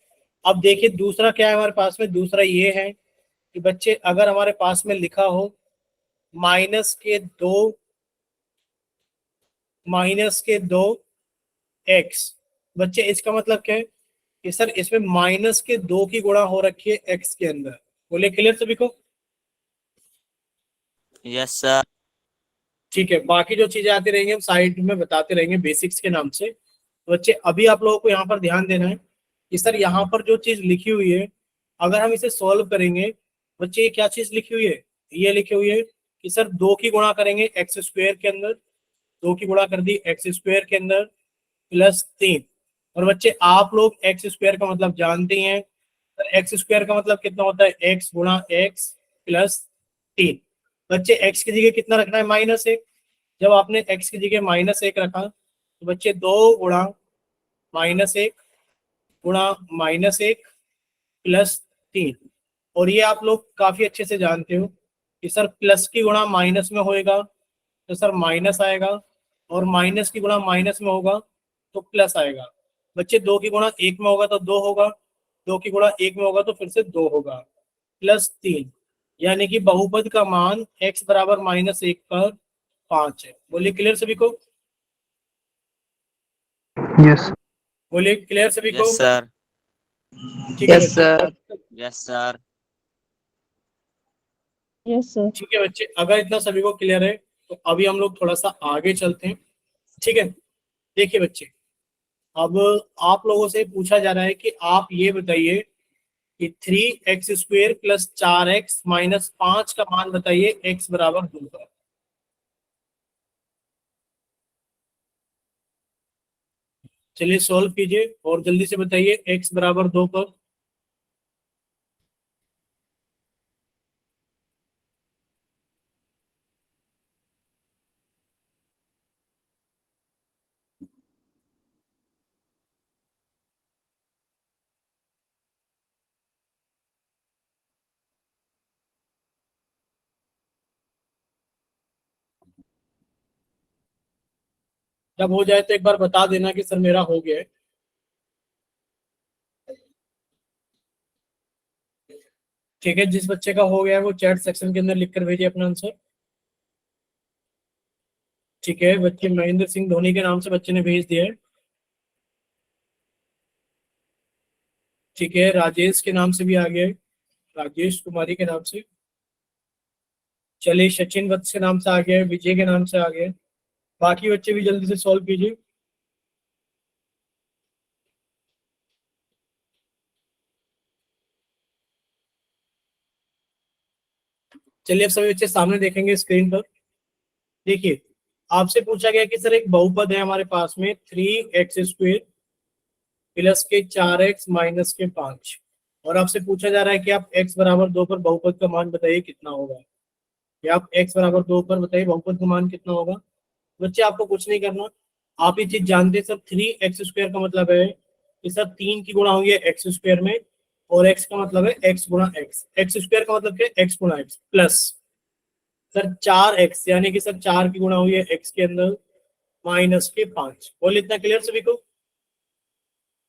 अब देखिए दूसरा क्या है हमारे पास में। दूसरा ये है कि बच्चे अगर हमारे पास में लिखा हो -2 एक्स, बच्चे इसका मतलब क्या है कि सर इसमें -2 की गुणा हो रखी है एक्स के अंदर। बोलिए क्लियर सभी को? Yes sir. ठीक है, बाकी जो चीजें आती रहेंगी हम साइड में बताते रहेंगे बेसिक्स के नाम से। तो बच्चे अभी आप लोगों को यहाँ पर ध्यान देना है कि सर यहाँ पर जो चीज लिखी हुई है अगर हम इसे सॉल्व करेंगे, बच्चे ये क्या चीज लिखी हुई है, ये लिखी हुई है कि सर 2 की गुणा करेंगे एक्स स्क्वेयर के अंदर, 2 की गुणा कर दी एक्स स्क्वेयर के अंदर प्लस 3। और बच्चे आप लोग एक्स स्क्वेयर का मतलब जानते ही हैं, एक्स स्क्वायर का मतलब कितना होता है, एक्स गुणा एक्स प्लस 3। बच्चे एक्स की जगह कितना रखना है, -1। जब आपने एक्स की जगह -1 रखा तो बच्चे 2 गुणा -1 गुणा -1 प्लस 3। और ये आप लोग काफी अच्छे से जानते हो कि सर प्लस की गुणा माइनस में होएगा तो सर माइनस आएगा, और माइनस की गुणा माइनस में होगा तो प्लस आएगा। बच्चे 2 की गुणा 1 में होगा तो 2 होगा, 2 की गुणा 1 में होगा तो फिर से 2 होगा प्लस 3। यानी कि बहुपद का मान x बराबर -1 पर 5 है। बोलिए क्लियर सभी को? यस बोलिए क्लियर सभी को? Yes sir. ठीक है यस बच्चे। Sir. Yes sir. Yes sir. ठीक है बच्चे, अगर इतना सभी को क्लियर है तो अभी हम लोग थोड़ा सा आगे चलते हैं। ठीक है, देखिए बच्चे अब आप लोगों से पूछा जा रहा है कि आप ये बताइए कि 3x² प्लस 4x माइनस 5 का मान बताइए x बराबर 2 पर। चलिए सॉल्व कीजिए और जल्दी से बताइए x बराबर 2 पर। जब हो जाए तो एक बार बता देना कि सर मेरा हो गया है। ठीक है, जिस बच्चे का हो गया है वो चैट सेक्शन के अंदर लिख कर भेजिए अपना आंसर। ठीक है बच्चे, महेंद्र सिंह धोनी के नाम से बच्चे ने भेज दिया है। ठीक है, राजेश के नाम से भी आ गया है, राजेश कुमारी के नाम से। चलिए सचिन वत्स के नाम से आ गया है, विजय के नाम से आ गया है। बाकी बच्चे भी जल्दी से सॉल्व कीजिए। चलिए अब सभी बच्चे सामने देखेंगे स्क्रीन पर। देखिए आपसे पूछा गया कि सर एक बहुपद है हमारे पास में 3x² प्लस के 4x माइनस के 5, और आपसे पूछा जा रहा है कि आप x बराबर 2 पर बहुपद का मान बताइए कितना होगा। या आप x बराबर 2 पर बताइए बहुपद का मान कितना होगा। बच्चे आपको कुछ नहीं करना, आप ये चीज जानते हैं सर 3x² का मतलब है कि सर 3 की गुणा हुई है x² में, और x का मतलब है x गुणा x, x² का मतलब क्या है x गुणा x, प्लस सर 4x यानी कि सर 4 की गुणा हुई है x के अंदर माइनस के 5। बोल इतना क्लियर सभी को?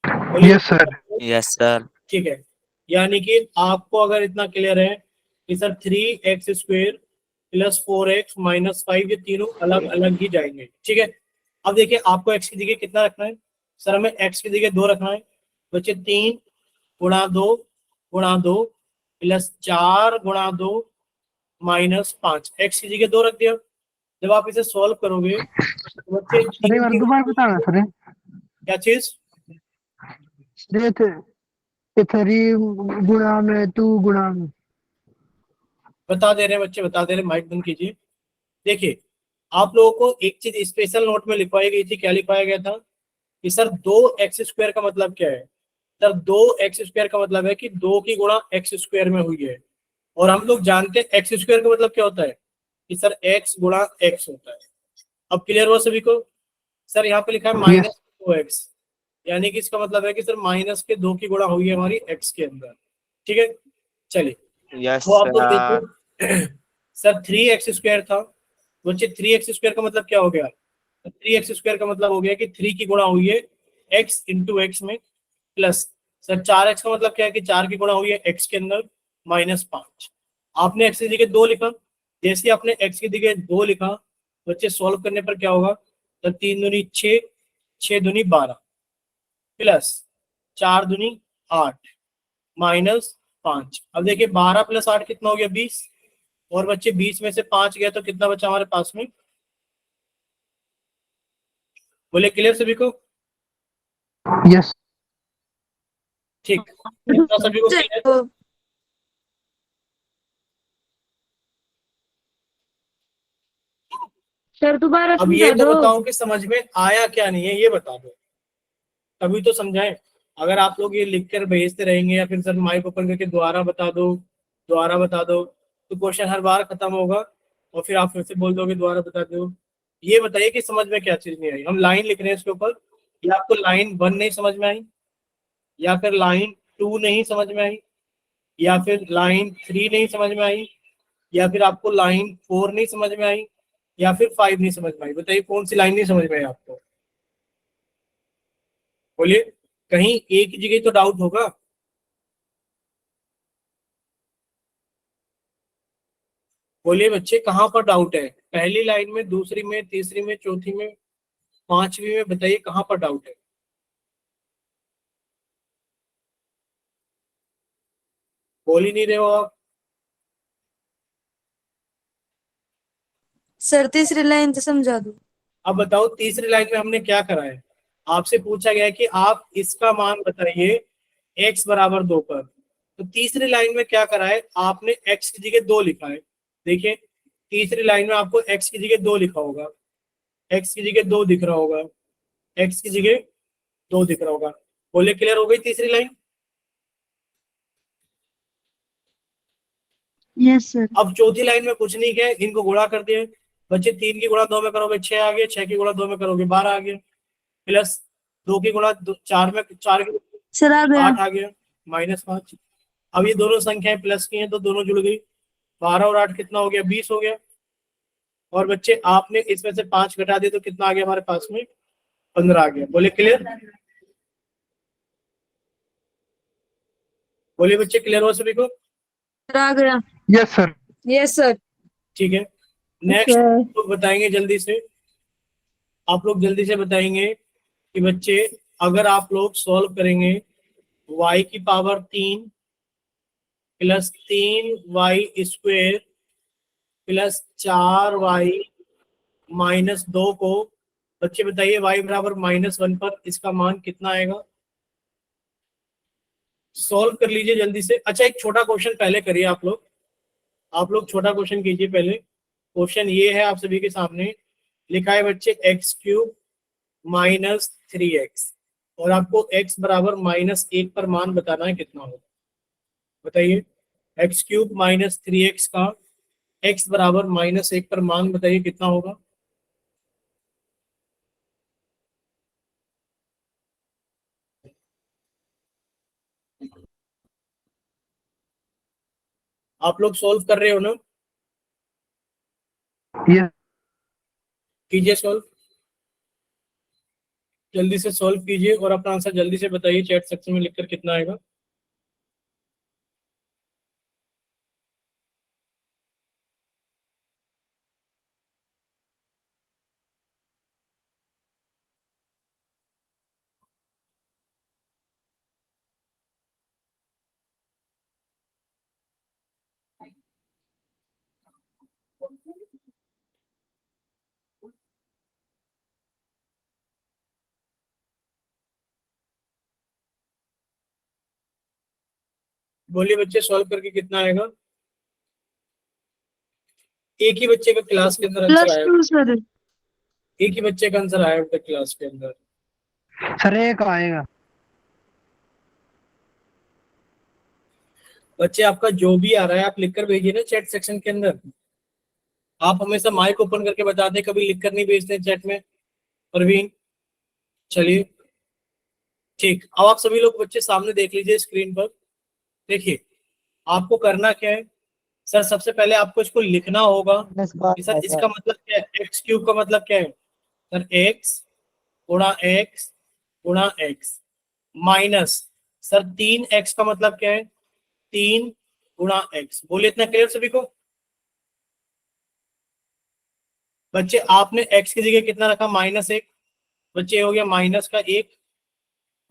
बोलिए। Yes sir. Yes, sir. ठीक है, यानी कि आपको अगर इतना क्लियर है कि sir 3x² plus 4x minus 5 ये तीनों अलग अलग ही जाएंगे। ठीक है, अब देखिए आपको x की जगह कितना रखना है, सर हमें x की जगह 2 रखना है। बच्चे 3 गुणा 2 गुणा 2 प्लस 4 गुणा 2 माइनस 5, x की जगह 2 रख दिया। जब आप इसे सॉल्व करोगे तो बच्चे सर एक बार दोबारा बताना सर। क्या चीज? ये थे 3 गुणा में 2 गुणा में। बता दे रहे हैं बच्चे, बता दे रहे हैं, माइक बंद कीजिए। देखिए आप लोगों को एक चीज स्पेशल नोट में लिखवाई गई थी, क्या लिखवाया गया था कि सर 2x² का मतलब क्या है। सर 2x² का मतलब है कि 2 की गुणा x² में हुई है, और हम लोग जानते हैं x² का मतलब क्या होता है कि सर x गुणा x होता है। अब क्लियर हुआ सभी को? सर यहाँ पे लिखा है माइनस 2x, यानी कि इसका मतलब है कि सर माइनस के 2 की गुणा हुई है हमारी x के अंदर। ठीक है, चलिए Yes, वो आप लोग sir. देखिए सर 3x² था। बच्चे 3x² का मतलब क्या हो गया? 3x² का मतलब हो गया कि 3 की गुणा हुई है x इंटू एक्स में, प्लस सर 4x का मतलब क्या है कि 4 की गुणा हुई है x के अंदर माइनस 5। आपने x की जगह 2 लिखा, जैसे आपने x की जगह 2 लिखा बच्चे सॉल्व करने पर क्या होगा, तो 3 दूनी 6, 6 दूनी 12 प्लस 4 दूनी 8 माइनस 5। अब देखिए 12 प्लस 8 कितना हो गया 20, और बच्चे 20 में से 5 गया तो कितना बचा हमारे पास में? बोले क्लियर सभी को? यस ठीक, इतना सभी को क्लियर? तो सर दोबारा अब ये समझा तो दो। बताओ कि समझ में आया क्या नहीं है, ये बता दो, तभी तो समझाएं। अगर आप लोग ये लिख कर भेजते रहेंगे या फिर सर माइक ओपन करके दोबारा बता दो, दोबारा बता दो, तो क्वेश्चन हर बार खत्म होगा और फिर आप फिर से बोल दोगे दोबारा बता दो। ये बताइए कि समझ में क्या चीज नहीं आई। हम लाइन लिख रहे हैं इसके ऊपर, या आपको लाइन 1 नहीं समझ में आई, या फिर लाइन 2 नहीं समझ में आई, या फिर लाइन 3 नहीं समझ में आई, या फिर आपको लाइन 4 नहीं समझ में आई, या फिर 5 नहीं समझ में आई। बताइए कौन सी लाइन नहीं समझ में आई आपको? बोलिए, कहीं एक ही जगह तो डाउट होगा। बोलिए बच्चे कहाँ पर डाउट है? पहली लाइन में, दूसरी में, तीसरी में, चौथी में, पांचवी में? बताइए कहाँ पर डाउट है? बोल ही नहीं रहे हो आप। सर तीसरी लाइन तो समझा दो। अब बताओ तीसरी लाइन में हमने क्या करा है? आपसे पूछा गया है कि आप इसका मान बताइए x बराबर 2 पर। तो तीसरी लाइन में क्या करा है आपने? x की जगह 2 लिखा है। देखिए तीसरी लाइन में आपको x की जगह 2 लिखा होगा, x की जगह 2 दिख रहा होगा, x की जगह 2 दिख रहा होगा। बोले क्लियर हो गई तीसरी लाइन? Yes sir. अब चौथी लाइन में कुछ नहीं किया, इनको गुणा कर दिए। बच्चे 3 की गुणा 2 में करोगे 6 आ गया, 6 की गुणा 2 में करोगे 12 आ गया, प्लस 2 की गुणा 4 में 4 की सर आ गया। 8 आ गया, माइनस 5। अब ये दोनों संख्याएं प्लस की हैं तो दोनों जुड़ गई, 12 और 8 कितना हो गया? 20 हो गया। और बच्चे आपने इसमें से 5 घटा दिए तो कितना आ गया हमारे पास में? 15 आ गया। बोले क्लियर? बोलिए बच्चे क्लियर हो सभी को? सर आ गया। Yes sir. Yes sir. ठीक है, नेक्स्ट लोग बताएंगे जल्दी से, आप लोग जल्दी से बताएंगे कि बच्चे अगर आप लोग सॉल्व करेंगे y की power 3 plus 3y² plus 4y minus 2 को, बच्चे बताइए y बराबर -1 पर इसका मान कितना आएगा? सॉल्व कर लीजिए जल्दी से। अच्छा एक छोटा क्वेश्चन पहले करिए आप लोग छोटा क्वेश्चन कीजिए पहले। क्वेश्चन ये है आप सभी के सामने, लिखा है बच्चे एक्स क्यूब माइनस 3x, और आपको x बराबर -1 पर मान बताना है कितना होगा। बताइए, एक्स क्यूब माइनस 3x का x बराबर -1 पर मान बताइए कितना होगा। आप लोग सोल्व कर रहे हो ना? ये कीजिए सॉल्व, जल्दी से सॉल्व कीजिए और अपना आंसर जल्दी से बताइए, चैट सेक्शन में लिखकर कितना आएगा। बोलिए बच्चे, सॉल्व करके कितना आएगा। एक ही बच्चे का क्लास के अंदर आंसर आया, +2 सर। एक ही बच्चे का आंसर आया होता क्लास के अंदर। सर एक आएगा। बच्चे आपका जो भी आ रहा है आप लिखकर भेजिए ना चैट सेक्शन के अंदर। आप हमेशा माइक ओपन करके बताते, कभी लिखकर नहीं भेजते चैट में। परवीन, चलिए ठीक, अब आप सभी लोग बच्चे सामने देख लीजिए स्क्रीन पर। देखिए आपको करना क्या है सर, सबसे पहले आपको इसको लिखना होगा कि सर इसका मतलब क्या है, एक्स क्यूब का मतलब क्या है सर, एक्स गुणा एक्स माइनस सर 3x का मतलब क्या है, 3 गुणा एक्स। बोलिए, इतना क्लियर सभी को। बच्चे आपने x की जगह कितना रखा, -1। बच्चे हो गया माइनस का 1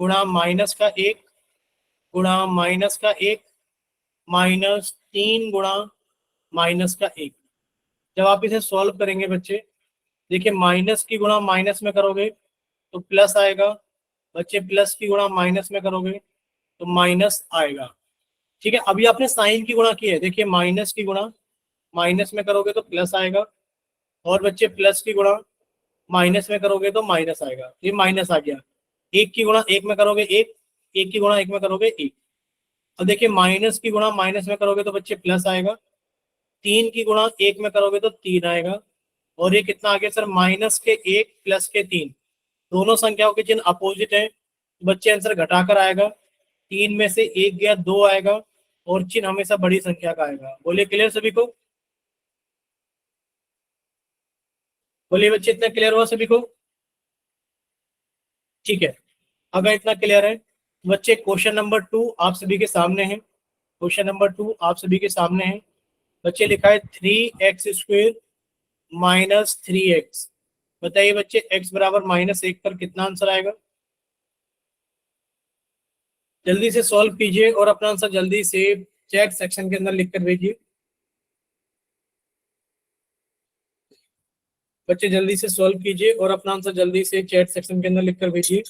गुणा माइनस का 1 गुणा माइनस का 1 -3 गुणा माइनस का 1। जब आप इसे सॉल्व करेंगे बच्चे, देखिए माइनस की गुणा माइनस में करोगे तो प्लस आएगा। बच्चे प्लस की गुणा माइनस में करोगे तो माइनस आएगा। ठीक है, अभी आपने साइन की गुणा की है, देखिए माइनस की गुणा माइनस में करोगे तो प्लस आएगा, और बच्चे प्लस की गुणा माइनस में करोगे तो माइनस आएगा। ये माइनस आ गया। एक की गुणा एक में करोगे एक, एक की गुणा एक में करोगे एक। अब देखिए माइनस की गुणा माइनस में करोगे तो बच्चे प्लस आएगा, 3 की गुणा एक में करोगे तो 3 आएगा, और ये कितना आ गया सर, माइनस के 1 प्लस के 3। दोनों संख्याओं के चिन्ह अपोजिट है, बच्चे आंसर घटाकर आएगा। 3 में से 1 गया 2 आएगा, और चिन्ह हमेशा बड़ी संख्या का आएगा। बोलिए क्लियर सभी को। बोलिए बच्चे, इतना क्लियर हुआ सभी को। ठीक है, अगर इतना क्लियर है बच्चे, क्वेश्चन नंबर 2 आप सभी के सामने है। क्वेश्चन नंबर 2 आप सभी के सामने है बच्चे। लिखा है 3x² माइनस 3x। बताइए बच्चे, x बराबर -1 पर कितना आंसर आएगा। जल्दी से सॉल्व कीजिए और अपना आंसर जल्दी से चैट सेक्शन के अंदर लिखकर भेजिए। बच्चे जल्दी से सॉल्व कीजिए और अपना आंसर जल्दी से चैट सेक्शन के अंदर लिखकर भेजिए।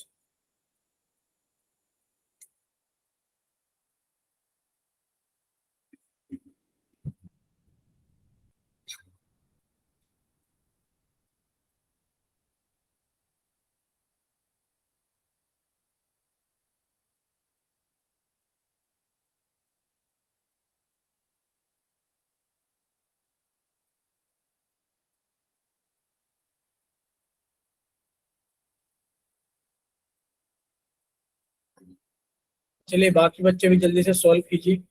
चलिए बाकी बच्चे भी जल्दी से सॉल्व कीजिए।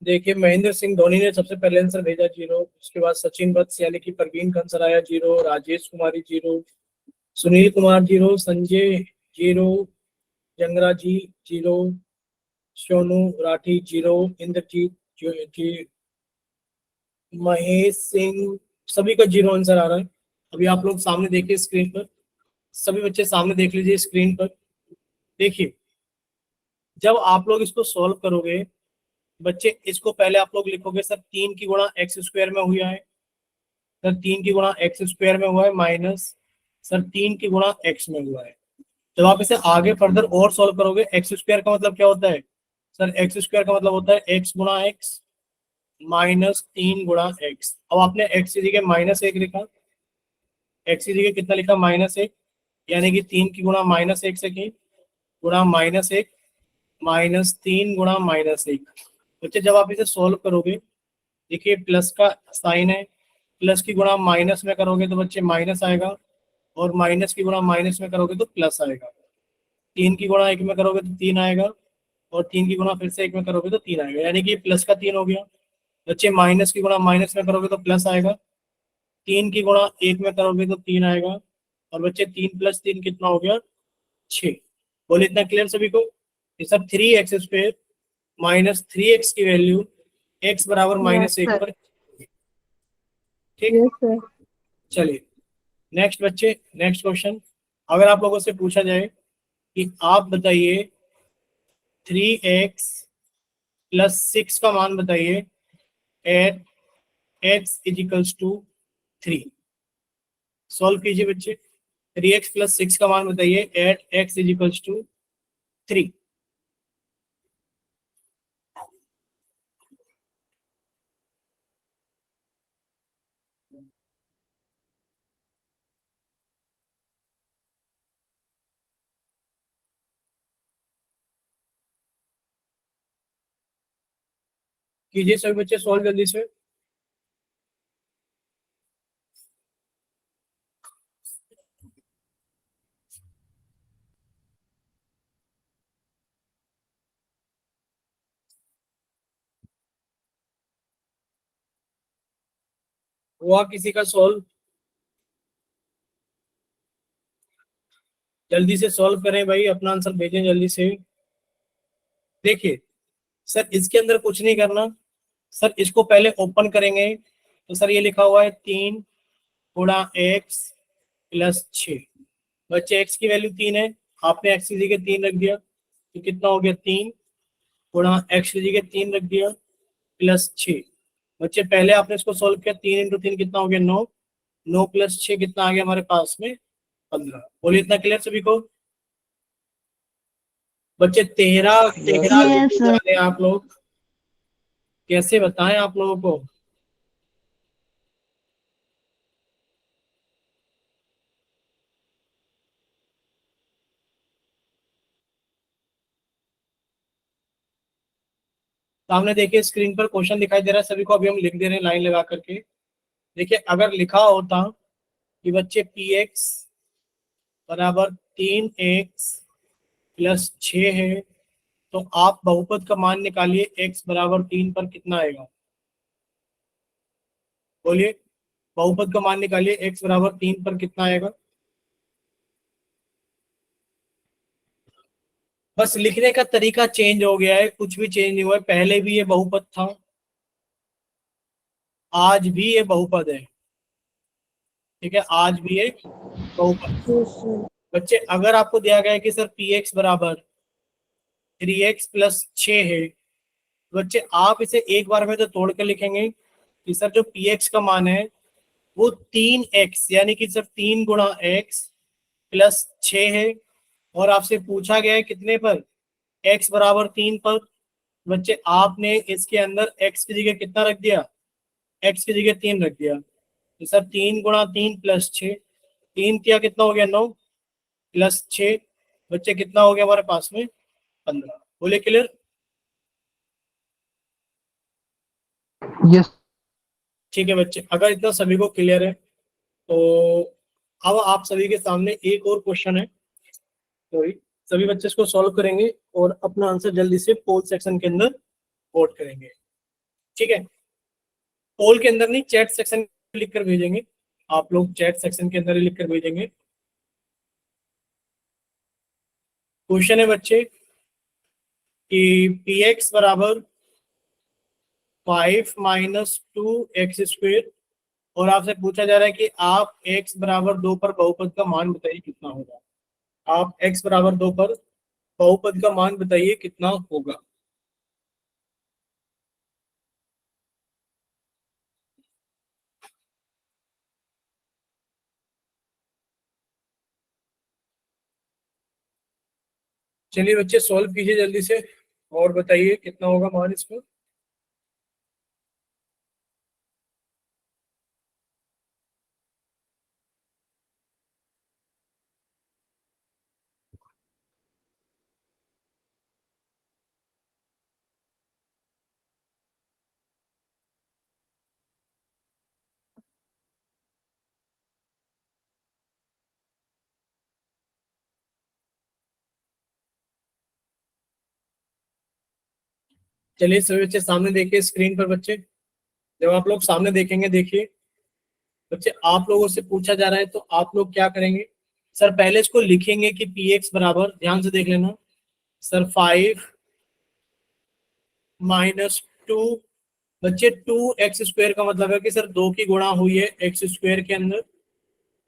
देखिए महेंद्र सिंह धोनी ने सबसे पहले आंसर भेजा 0, उसके बाद सचिन वत्स यानी कि परवीन का आंसर आया 0, राजेश कुमारी 0, सुनील कुमार 0, संजय 0, जंगरा जी 0, सोनू राठी 0, इंद्रजीत जी, महेश सिंह, सभी का 0 आंसर आ रहा है। अभी आप लोग सामने देखिए स्क्रीन पर, सभी बच्चे सामने देख लीजिए स्क्रीन पर। देखिए जब आप लोग इसको सॉल्व करोगे बच्चे, इसको पहले आप लोग लिखोगे सर 3 की गुणा x² में हुआ है, सर 3 की गुणा एक्स स्क्वायर में हुआ है माइनस सर 3 की गुणा एक्स में हुआ है। जब आप इसे आगे फर्दर और सॉल्व करोगे, एक्स स्क्वायर का मतलब क्या होता है सर, एक्स स्क्वायर का मतलब होता है एक्स गुणा एक्स माइनस 3 गुणा एक्स। अब आपने एक्स की जगह माइनस 1 लिखा, एक्स की जगह कितना लिखा -1, यानी कि 3 की गुणा -1 से की गुणा -1 माइनस 3 गुणा -1। बच्चे जब आप इसे सॉल्व करोगे, देखिए प्लस का साइन है, प्लस की गुणा माइनस में करोगे तो बच्चे माइनस आएगा, और माइनस की गुणा माइनस में करोगे तो प्लस आएगा। 3 की गुणा 1 में करोगे तो 3 आएगा, और 3 की गुणा फिर से 1 में करोगे तो 3 आएगा, यानी कि प्लस का 3 हो गया। बच्चे माइनस की गुणा माइनस में करोगे तो प्लस आएगा, 3 की गुणा 1 में करोगे तो 3 आएगा, और बच्चे 3 + 3 कितना हो गया 6। बोले इतना क्लियर सभी को? ये सब 3x स्क्वायर माइनस 3x की वैल्यू x बराबर -1 sir. पर। ठीक, यस सर। चलिए नेक्स्ट बच्चे, नेक्स्ट क्वेश्चन। अगर आप लोगों से पूछा जाए कि आप बताइए 3x + 6 का मान बताइए एट x = 3, सॉल्व कीजिए बच्चे। 3x + 6 का मान बताइए एट x = 3। कीजिए सभी बच्चे सॉल्व जल्दी से। हुआ किसी का सॉल्व? जल्दी से सॉल्व करें भाई, अपना आंसर भेजें जल्दी से। देखिए सर इसके अंदर कुछ नहीं करना सर, इसको पहले ओपन करेंगे तो सर ये लिखा हुआ है 3 गुणा x + 6। बच्चे x की वैल्यू 3 है, आपने x की जगह 3 रख दिया तो कितना हो गया 3 गुणा x की जगह 3 रख दिया +6। बच्चे पहले आपने इसको सॉल्व किया, 3 × 3 कितना हो गया 9, 9 + 6 कितना आ गया हमारे पास में 15। बोलिए इतना क्लियर सभी को? बच्चे 13 Yes, sir. जाने आप लोग कैसे बताएं आप लोगों को? सामने देखिए स्क्रीन पर क्वेश्चन दिखाई दे रहा है सभी को, अभी हम लिख दे रहे हैं लाइन लगा करके। देखिए अगर लिखा होता कि बच्चे px बराबर 3x + 6 है, तो आप बहुपद का मान निकालिए x बराबर 3 पर कितना आएगा? बोलिए बहुपद का मान निकालिए, x बराबर 3 पर कितना आएगा? बस लिखने का तरीका चेंज हो गया है, कुछ भी चेंज नहीं हुआ है। पहले भी ये बहुपद था, आज भी ये बहुपद है। ठीक है, आज भी ये बहुपद। Yes sir. बच्चे अगर आपको दिया गया है कि सर px बराबर 3x + 6 है, बच्चे आप इसे एक बार में तो तोड़ के लिखेंगे कि सर जो px का मान है वो 3x, यानी कि सर 3 गुणा x + 6 है, और आपसे पूछा गया है कितने पर, x बराबर 3 पर। बच्चे आपने इसके अंदर x की जगह कितना रख दिया, x की जगह 3 रख दिया, तो सर 3 गुणा 3 + 6, 3 किया कितना हो गया 9 + 6, बच्चे कितना हो गया हमारे पास में 15। बोले क्लियर? यस ठीक है बच्चे, अगर इतना सभी को क्लियर है तो अब आप सभी के सामने एक और क्वेश्चन है, तो सभी बच्चे इसको सॉल्व करेंगे और अपना आंसर जल्दी से पोल सेक्शन के अंदर वोट करेंगे। ठीक है, पोल के अंदर नहीं, चैट सेक्शन में लिख कर भेजेंगे, आप लोग चैट सेक्शन के अंदर ही लिख कर भेजेंगे। क्वेश्चन है बच्चे कि px बराबर 5 - 2x², और आपसे पूछा जा रहा है कि आप x बराबर 2 पर बहुपद का मान बताइए कितना होगा। आप x बराबर 2 पर बहुपद का मान बताइए कितना होगा। चलिए बच्चे सॉल्व कीजिए जल्दी से और बताइए कितना होगा मान इसको। चलिए सभी बच्चे सामने देखिए स्क्रीन पर। बच्चे जब आप लोग सामने देखेंगे, देखिए बच्चे आप लोगों से पूछा जा रहा है तो आप लोग क्या करेंगे सर, पहले इसको लिखेंगे कि पी एक्स बराबर, ध्यान से देख लेना सर, 5 - 2। बच्चे 2x² का मतलब है कि सर 2 की गुणा हुई है x² के अंदर।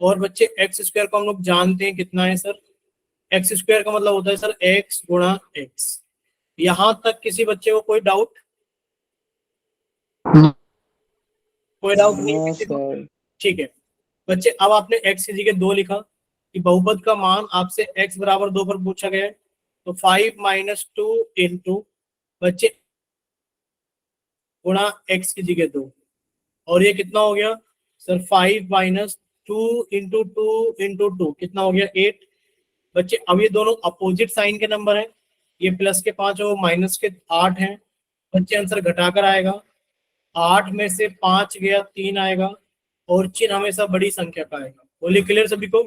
और बच्चे x² को हम लोग जानते हैं कितना है सर, x² का मतलब होता है सर x गुणा x। यहां तक किसी बच्चे को कोई डाउट? कोई डाउट नहीं नो किसी को? सर। ठीक है बच्चे, अब आपने x की जगह 2 लिखा कि बहुपद का मान आपसे x बराबर 2 पर पूछा गया है, तो 5 - 2 इंटू बच्चे गुणा x की जगह 2। और ये कितना हो गया सर, 5 - 2 इंटू 2 इंटू 2 कितना हो गया 8। बच्चे अब ये दोनों अपोजिट साइन के नंबर हैं, ये प्लस के 5 और माइनस के 8 हैं। बच्चे आंसर घटाकर आएगा, 8 में से 5 गया 3 आएगा, और चिन्ह हमेशा बड़ी संख्या का आएगा। बोलिए क्लियर सभी को?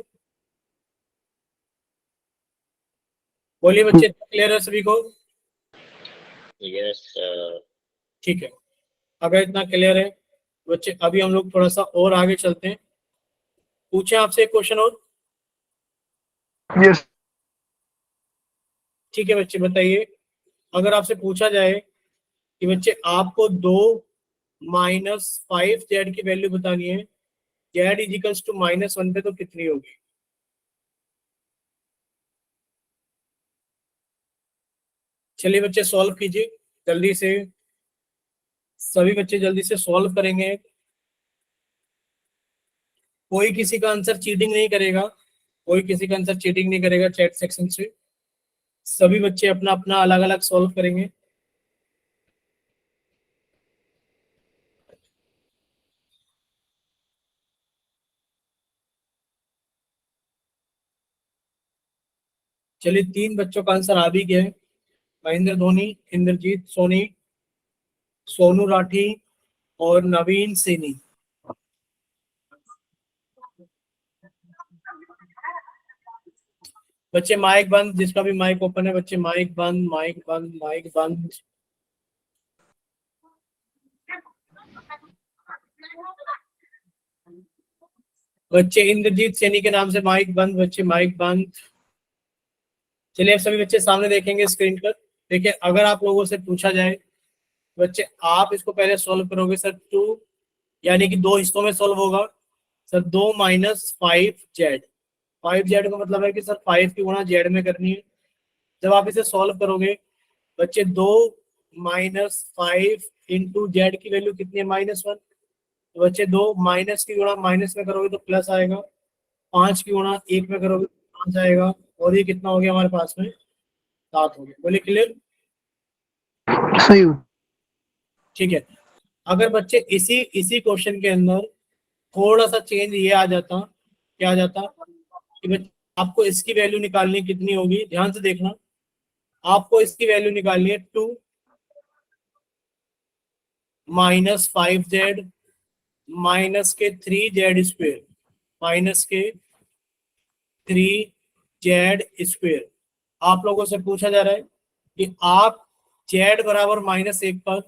बोलिए बच्चे, क्लियर है सभी को? Yes sir. ठीक है, अगर इतना क्लियर है बच्चे, अभी हम लोग थोड़ा सा और आगे चलते हैं। पूछे आपसे एक क्वेश्चन और? यस ठीक है बच्चे बताइए, अगर आपसे पूछा जाए कि बच्चे आपको 2 - 5 z की वैल्यू बतानी है, z इजिकल्स टू -1 पे, तो कितनी होगी? चलिए बच्चे सॉल्व कीजिए जल्दी से, सभी बच्चे जल्दी से सॉल्व करेंगे। कोई किसी का आंसर चीटिंग नहीं करेगा, कोई किसी का आंसर चीटिंग नहीं करेगा चैट सेक्शन से। सभी बच्चे अपना अपना अलग अलग सॉल्व करेंगे। चलिए 3 बच्चों का आंसर आ भी गया है, महेंद्र धोनी, इंद्रजीत सोनी, सोनू राठी और नवीन सैनी। बच्चे माइक बंद, जिसका भी माइक ओपन है बच्चे माइक बंद, माइक बंद, माइक बंद। बच्चे इंद्रजीत सैनी के नाम से माइक बंद, बच्चे माइक बंद। चलिए अब सभी बच्चे सामने देखेंगे स्क्रीन पर। देखिए अगर आप लोगों से पूछा जाए बच्चे, आप इसको पहले सॉल्व करोगे सर 2, यानी कि 2 हिस्सों में सॉल्व होगा सर, 2 - 5z। 5z का मतलब है कि सर 5 की गुणा z में करनी है। जब आप इसे सॉल्व करोगे बच्चे, 2 - 5 इंटू जेड की वैल्यू कितनी है -1। तो बच्चे 2 माइनस की गुणा माइनस में करोगे तो प्लस आएगा, 5 की गुणा 1 में करोगे तो 5 आएगा, और ये कितना हो गया हमारे पास में 7 हो गया। बोलिए क्लियर? सही हो। ठीक है, अगर बच्चे इसी इसी क्वेश्चन के अंदर थोड़ा सा चेंज ये आ जाता, क्या आ जाता कि बच्चे आपको इसकी वैल्यू निकालनी कितनी होगी, ध्यान से देखना, आपको इसकी वैल्यू निकालनी है 2 - 5z माइनस के 3z², माइनस के 3z²। आप लोगों से पूछा जा रहा है कि आप z बराबर -1 पर,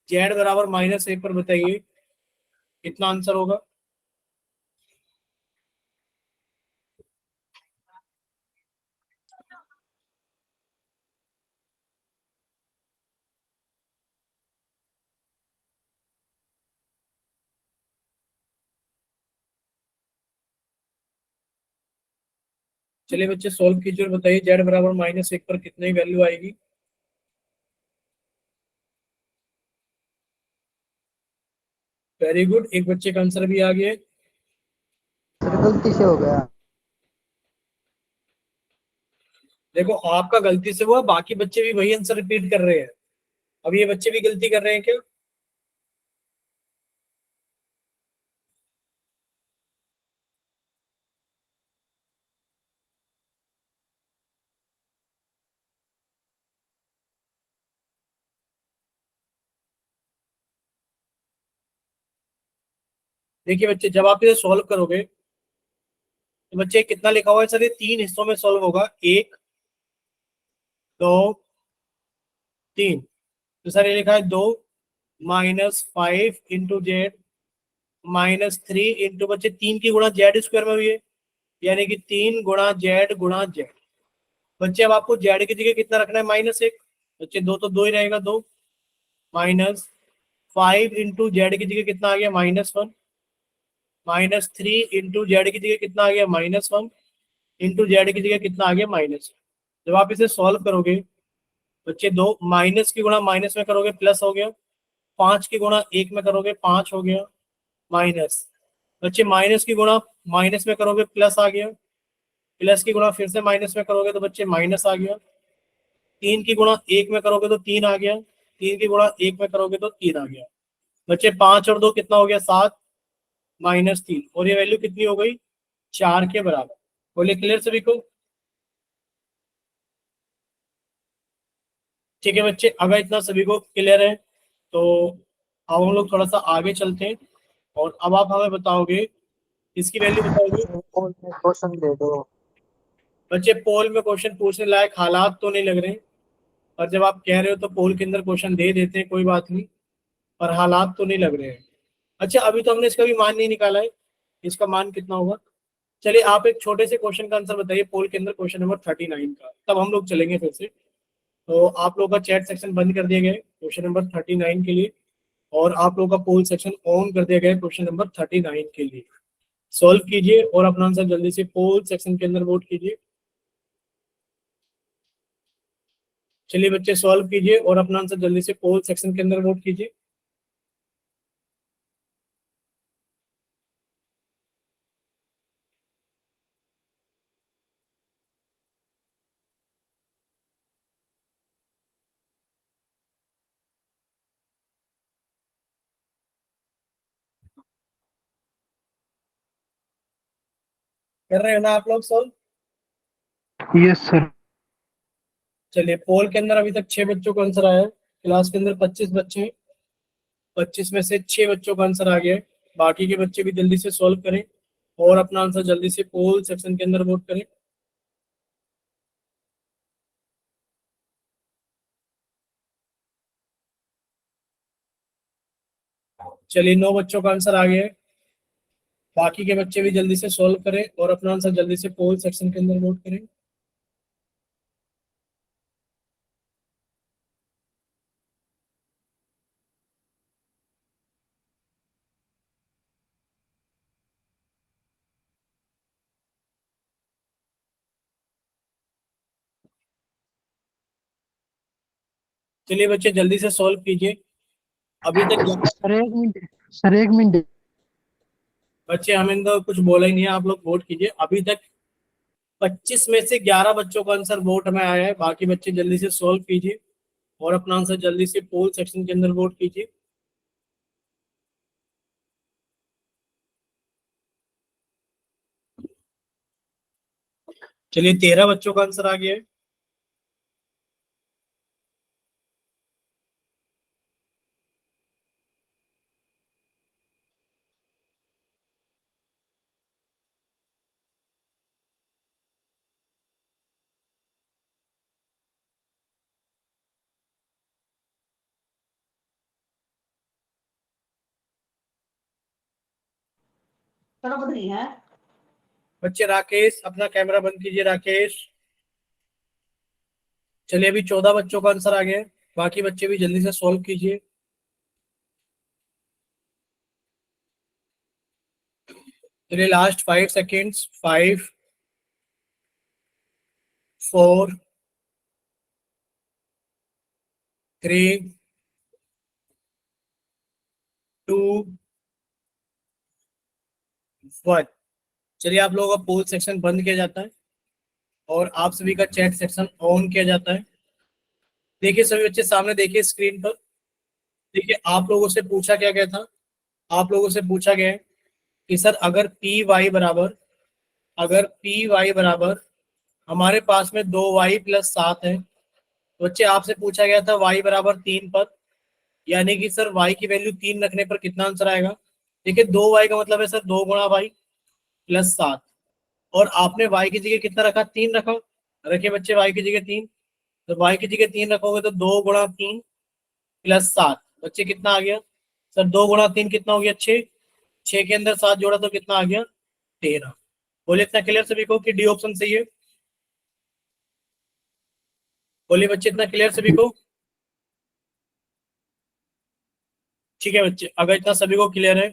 z बराबर -1 पर बताइए कितना आंसर होगा। चलिए बच्चे सॉल्व कीजिए और बताइए z बराबर -1 पर कितनी वैल्यू आएगी। वेरी गुड, एक बच्चे का आंसर भी आ गया। सर गलती से हो गया। देखो आपका गलती से हुआ, बाकी बच्चे भी वही आंसर रिपीट कर रहे हैं। अब ये बच्चे भी गलती कर रहे हैं क्या? देखिए बच्चे, जब आप इसे सॉल्व करोगे तो बच्चे कितना लिखा हुआ है सर? ये 3 हिस्सों में सॉल्व होगा, 1 2 3। तो सर ये लिखा है 2 -5 × Z -3 बच्चे 3 की गुणा जेड स्क्वायर में हुई है, यानी कि 3 गुणा जेड गुणा जेड। बच्चे अब आपको जेड की जगह कितना रखना है? -1। बच्चे 2 तो 2 ही रहेगा, 2 -5 × जेड की जगह कितना आ गया? -1। -3 × जेड की जगह कितना आ गया? -1 × जेड की जगह कितना आ गया? -। जब आप इसे सॉल्व करोगे बच्चे, 2 माइनस की गुणा माइनस में करोगे प्लस हो गया, 5 की गुणा 1 में करोगे 5 हो गया, माइनस। बच्चे माइनस की गुणा माइनस में करोगे प्लस आ गया, प्लस की गुणा फिर से माइनस में करोगे तो बच्चे माइनस आ गया, 3 की गुणा 1 में करोगे तो 3 आ गया, 3 की गुणा 1 में करोगे तो 3 आ गया। बच्चे 5 और 2 कितना हो गया? 7 -3, और ये वैल्यू कितनी हो गई? 4 के बराबर। बोले क्लियर सभी को? ठीक है बच्चे, अगर इतना सभी को क्लियर है तो अब हम लोग थोड़ा सा आगे चलते हैं, और अब आप हमें बताओगे, इसकी वैल्यू बताओगे। और क्वेश्चन दे दो। बच्चे पोल में क्वेश्चन पूछने लायक हालात तो नहीं लग रहे, और जब आप कह रहे हो तो पोल के अंदर क्वेश्चन दे देते हैं, कोई बात नहीं, पर हालात तो नहीं लग रहे हैं। अच्छा, अभी तो हमने इसका भी मान नहीं निकाला है, इसका मान कितना होगा? चलिए आप एक छोटे से क्वेश्चन का आंसर बताइए पोल के अंदर, क्वेश्चन नंबर 39 का, तब हम लोग चलेंगे फिर से। तो आप लोगों का चैट सेक्शन बंद कर दिया गया है क्वेश्चन नंबर 39 के लिए, और आप लोगों का पोल सेक्शन ऑन कर दिया गया है क्वेश्चन नंबर 39 के लिए। सॉल्व कीजिए और अपना आंसर जल्दी से पोल सेक्शन के अंदर वोट कीजिए। चलिए बच्चे सॉल्व कीजिए और अपना आंसर जल्दी से पोल सेक्शन के अंदर वोट कीजिए। कर रहे हो ना आप लोग सॉल्व? Yes sir. चलिए, पोल के अंदर अभी तक 6 बच्चों का आंसर आया है। क्लास के अंदर 25 बच्चे हैं, 25 में से 6 बच्चों का आंसर आ गया है। बाकी के बच्चे भी जल्दी से सॉल्व करें और अपना आंसर जल्दी से पोल सेक्शन के अंदर वोट करें। चलिए, 9 बच्चों का आंसर आ गया है। बाकी के बच्चे भी जल्दी से सॉल्व करें और अपना आंसर जल्दी से पोल सेक्शन के अंदर वोट करें। चलिए बच्चे जल्दी से सॉल्व कीजिए। अभी तक सर 1 मिनट, सर 1 मिनट। बच्चे, हमें तो कुछ बोला ही नहीं है, आप लोग वोट कीजिए। अभी तक 25 में से 11 बच्चों का आंसर वोट में आया है। बाकी बच्चे जल्दी से सॉल्व कीजिए और अपना आंसर जल्दी से पोल सेक्शन के अंदर वोट कीजिए। चलिए, 13 बच्चों का आंसर आ गया है। बच्चे, राकेश अपना कैमरा बंद कीजिए, राकेश। चलिए, अभी 14 बच्चों का आंसर आ गया है। बाकी बच्चे भी जल्दी से सॉल्व कीजिए। चलिए, लास्ट 5 सेकेंड्स। 5 4 3 2 1। चलिए, आप लोगों का पोल सेक्शन बंद किया जाता है। और आप सभी का चैट सेक्शन ऑन किया जाता है। देखिए सभी बच्चे सामने देखिए स्क्रीन पर, देखिए आप लोगों से पूछा क्या गया था, आप लोगों से पूछा गया है कि सर अगर पी वाई बराबर हमारे पास में 2y+7 है, तो बच्चे आपसे पूछा गया था y बराबर 3 पर, यानी कि सर y की वैल्यू 3 रखने पर कितना आंसर आएगा। देखिए 2y का मतलब है सर 2 गुणा y प्लस 7, और आपने y की जगह कितना रखा, 3 रखा। रखिए बच्चे y की जगह 3, तो y की जगह 3 रखोगे तो 2 गुणा 3 प्लस 7, बच्चे कितना आ गया सर, 2 गुणा 3 कितना हो गया 6, 6 के अंदर 7 जोड़ा तो कितना आ गया 13। बोले इतना क्लियर सभी को कि डी ऑप्शन सही है? बोलिए बच्चे इतना क्लियर सभी को? ठीक है बच्चे, अगर इतना सभी को क्लियर है